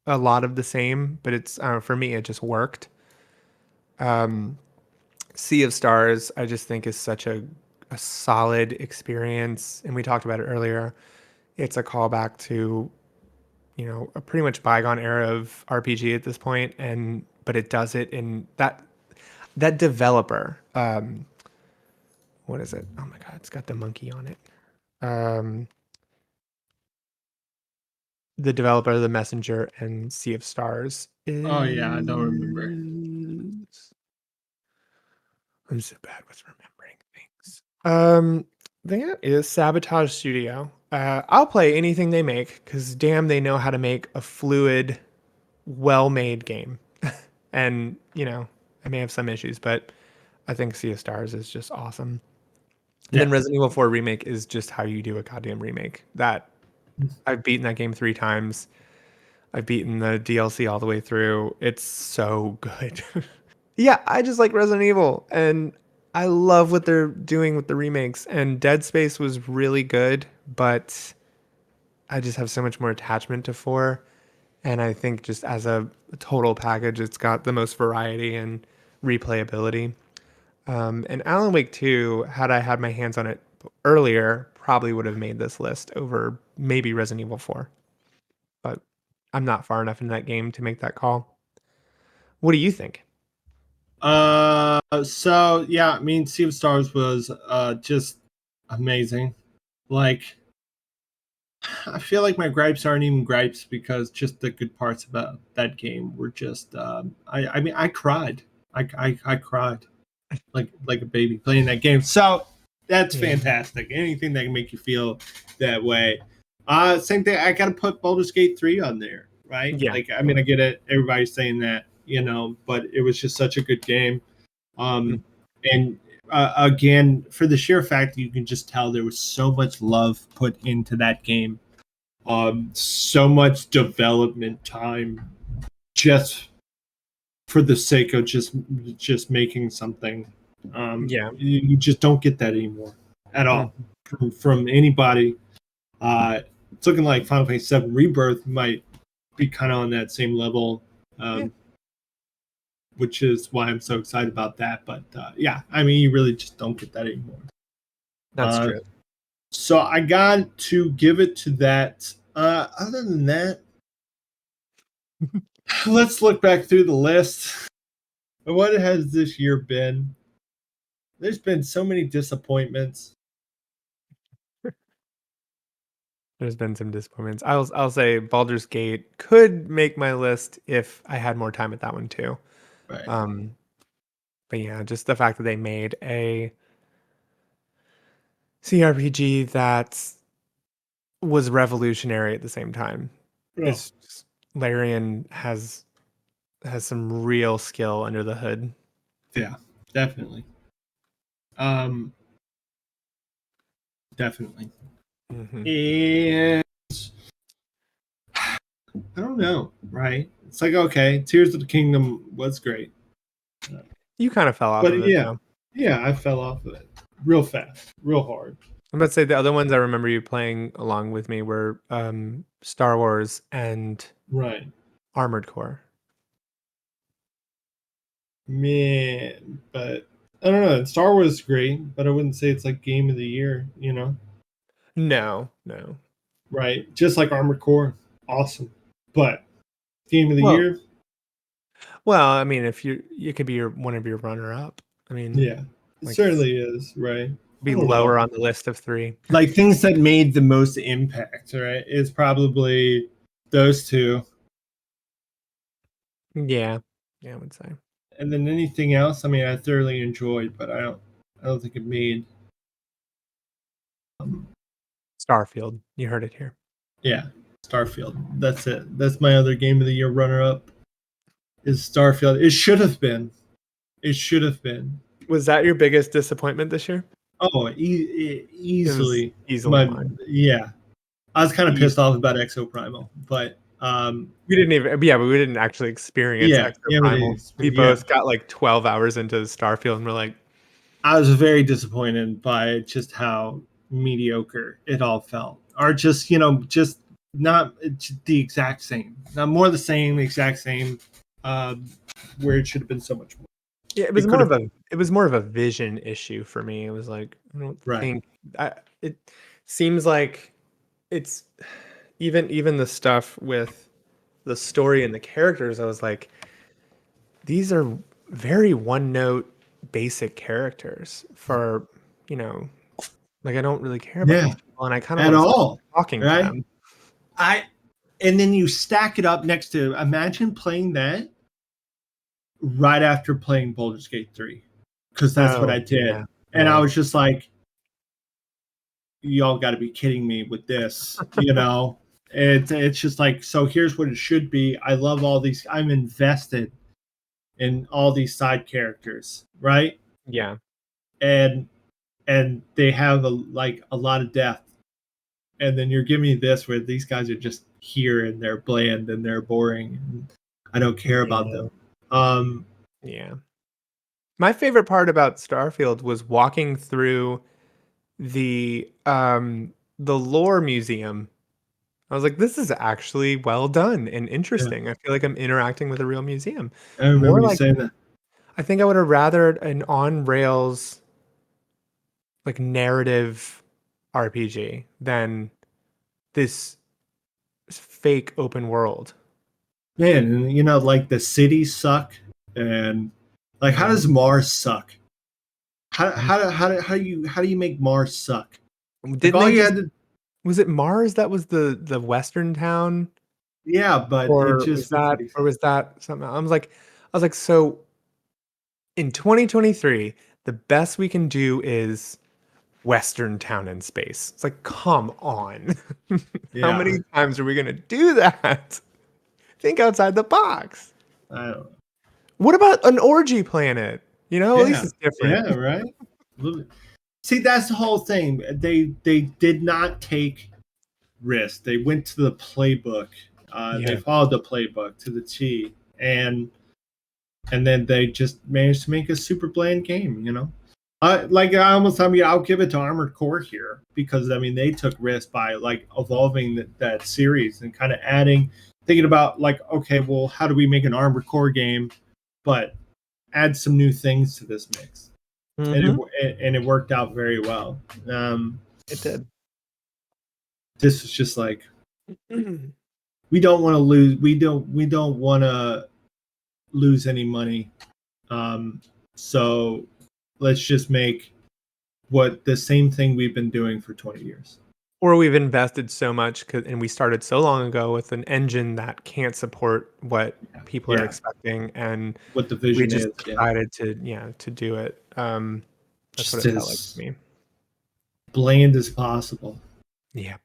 a lot of the same, but it's for me it just worked. Um, Sea of Stars, I just think is such a solid experience, and we talked about it earlier. It's a callback to a pretty much bygone era of RPG at this point, and but it does it in that developer. What is it? Oh my god, it's got the monkey on it. Um, the developer of The Messenger and Sea of Stars Oh yeah, I don't remember. is. I'm so bad with remembering things. That is Sabotage Studio. I'll play anything they make because damn, they know how to make a fluid, well-made game. And I may have some issues, but I think Sea of Stars is just awesome. And then Yeah. Resident Evil 4 remake is just how you do a goddamn remake. That I've beaten that game 3 times. I've beaten the DLC all the way through. It's so good. Yeah, I just like Resident Evil and I love what they're doing with the remakes. And Dead Space was really good, but I just have so much more attachment to 4. And I think just as a total package, it's got the most variety and replayability. And Alan Wake 2, had I had my hands on it earlier, probably would have made this list over maybe Resident Evil 4. But I'm not far enough into that game to make that call. What do you think? So yeah, I mean, Sea of Stars was just amazing. Like, I feel like my gripes aren't even gripes because just the good parts about that game were just. I mean, I cried. I cried like a baby playing that game. So that's Yeah. fantastic. Anything that can make you feel that way. Same thing. I got to put Baldur's Gate 3 on there, right? Yeah. Like, I Yeah. mean, I get it. Everybody's saying that, but it was just such a good game. Mm. And again, for the sheer fact that you can just tell there was so much love put into that game, so much development time, just for the sake of just making something. Yeah. You just don't get that anymore at Mm. all from anybody. It's looking like Final Fantasy VII Rebirth might be kind of on that same level. Yeah. Um, which is why I'm so excited about that. But yeah, I mean, you really just don't get that anymore. That's Uh, true. so I got to give it to that. Other than that, let's look back through the list. What has this year been? There's been so many disappointments. There's been some disappointments. I'll say Baldur's Gate could make my list if I had more time at that one too. Right. Um, but yeah, just the fact that they made a CRPG that was revolutionary at the same time. Oh, Is Larian has some real skill under the hood. yeah, definitely. Um, definitely. Hmm. And I don't know, right? It's like, okay, Tears of the Kingdom was great. You kind of fell off But of it yeah, though. yeah, I fell off of it real fast, real hard. I'm about to say the other ones I remember you playing along with me were Star Wars and Right. Armored Core. Man, but I don't know. Star Wars is great, but I wouldn't say it's like game of the year. No, no. Right? Just like Armored Core, awesome. But game of the Well, year, well, I mean, if you could be one of your runner up. I mean, yeah, it like certainly is. Right? I be don't lower know. on the list of three. Like things that made the most impact, right? Is probably those two, Yeah, yeah, I would say and then anything else. I mean, I thoroughly enjoyed, but I don't think it made. Um, Starfield. You heard it here. yeah, Starfield. That's it. That's my other game of the year runner up. Is Starfield? It should have been. It should have been. Was that your biggest disappointment this year? Oh, It was easily. easily My mine. yeah. I was kind of pissed Easily. off about Exo Primal, but We didn't even, yeah, but we didn't actually experience yeah, Extra yeah, but Primal. We yeah. both got like 12 hours into Starfield and we're like, I was very disappointed by just how mediocre it all felt, or just just not the exact same, not more the same, exact same, uh, where it should have been so much more. Yeah, it was It could more have of a vision issue for me. It was like, I don't right. think it seems like it's even the stuff with the story and the characters. I was like, these are very one note basic characters for, you know, like I don't really care about Yeah, these people and I kind of at want to stop all, talking to right? them. I and then you stack it up next to imagine playing that right after playing Baldur's Gate 3 because that's what Oh, I did, yeah. and I Yeah. was just like, y'all got to be kidding me with this, you know. It's just like, so here's what it should be. I love all these. I'm invested in all these side characters, right? Yeah. And they have a lot of depth. And then you're giving me this where these guys are just here and they're bland and they're boring. And I don't care about Yeah. them. Um, Yeah. My favorite part about Starfield was walking through the lore museum. I was like, this is actually well done and yeah, interesting. I feel like I'm interacting with a real museum. I remember More you like saying that. I think I would have rathered an on rails like narrative RPG than this fake open world. Man, and you know, like the cities suck, and like how Yeah. does Mars suck? How do you make Mars suck? Like Didn't all they you just had to, was it Mars that was the western town? yeah, but it just the cities. Or was that something? I was like, so in 2023, the best we can do is Western town in space. It's like, come on. How Yeah, many times are we gonna do that? Think outside the box. I don't know. What about an orgy planet? You know, at least Yeah, it's different. yeah, right. See, that's the whole thing. They did not take risks. They went to the playbook. They Yeah. followed the playbook to the T, and then they just managed to make a super bland game. You know, I'll give it to Armored Core here because I mean they took risks by like evolving that series and kind of adding, thinking about like, okay, well, how do we make an Armored Core game, but add some new things to this mix, and Mm-hmm. it worked out very well. It did. This was just like, we don't want to lose. We don't want to lose any money. Um, so let's just make what the same thing we've been doing for 20 years. Or we've invested so much and we started so long ago with an engine that can't support what people are Yeah, expecting, and what the we vision just is. Yeah, decided to do it. That's what just it felt like to as me. bland as possible. Yeah.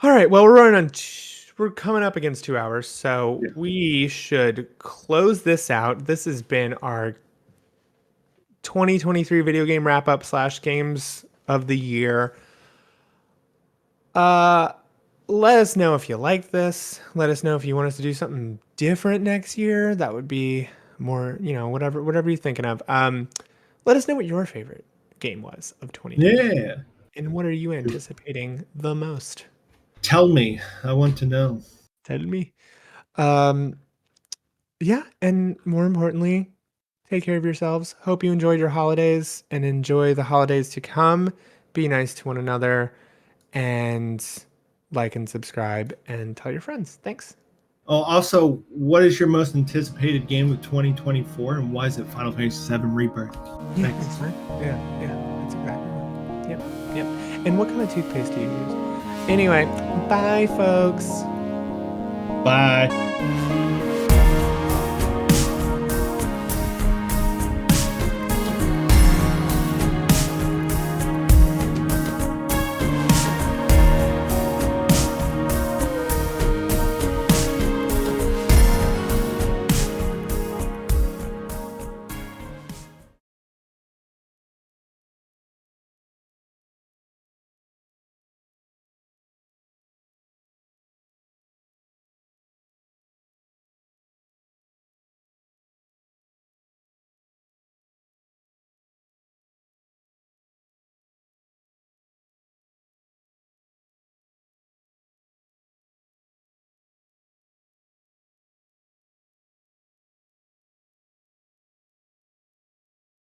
All right. Well, we're coming up against 2 hours, so Yeah. we should close this out. This has been our 2023 video game wrap up slash games of the year. Uh, Let us know if you like this. Let us know if you want us to do something different next year. That would be more, whatever you're thinking of. Let us know what your favorite game was of 2020, Yeah. and what are you anticipating the most? Tell me. I want to know. Tell me. Um, yeah, and more importantly, take care of yourselves. Hope you enjoyed your holidays and enjoy the holidays to come. Be nice to one another and like and subscribe and tell your friends. Thanks. Oh, also, what is your most anticipated game of 2024, and why is it Final Fantasy VII Rebirth? Yeah, Thanks. that's fine. Yeah, that's exactly right. Yep, yep. And what kind of toothpaste do you use? Anyway, bye, folks. Bye.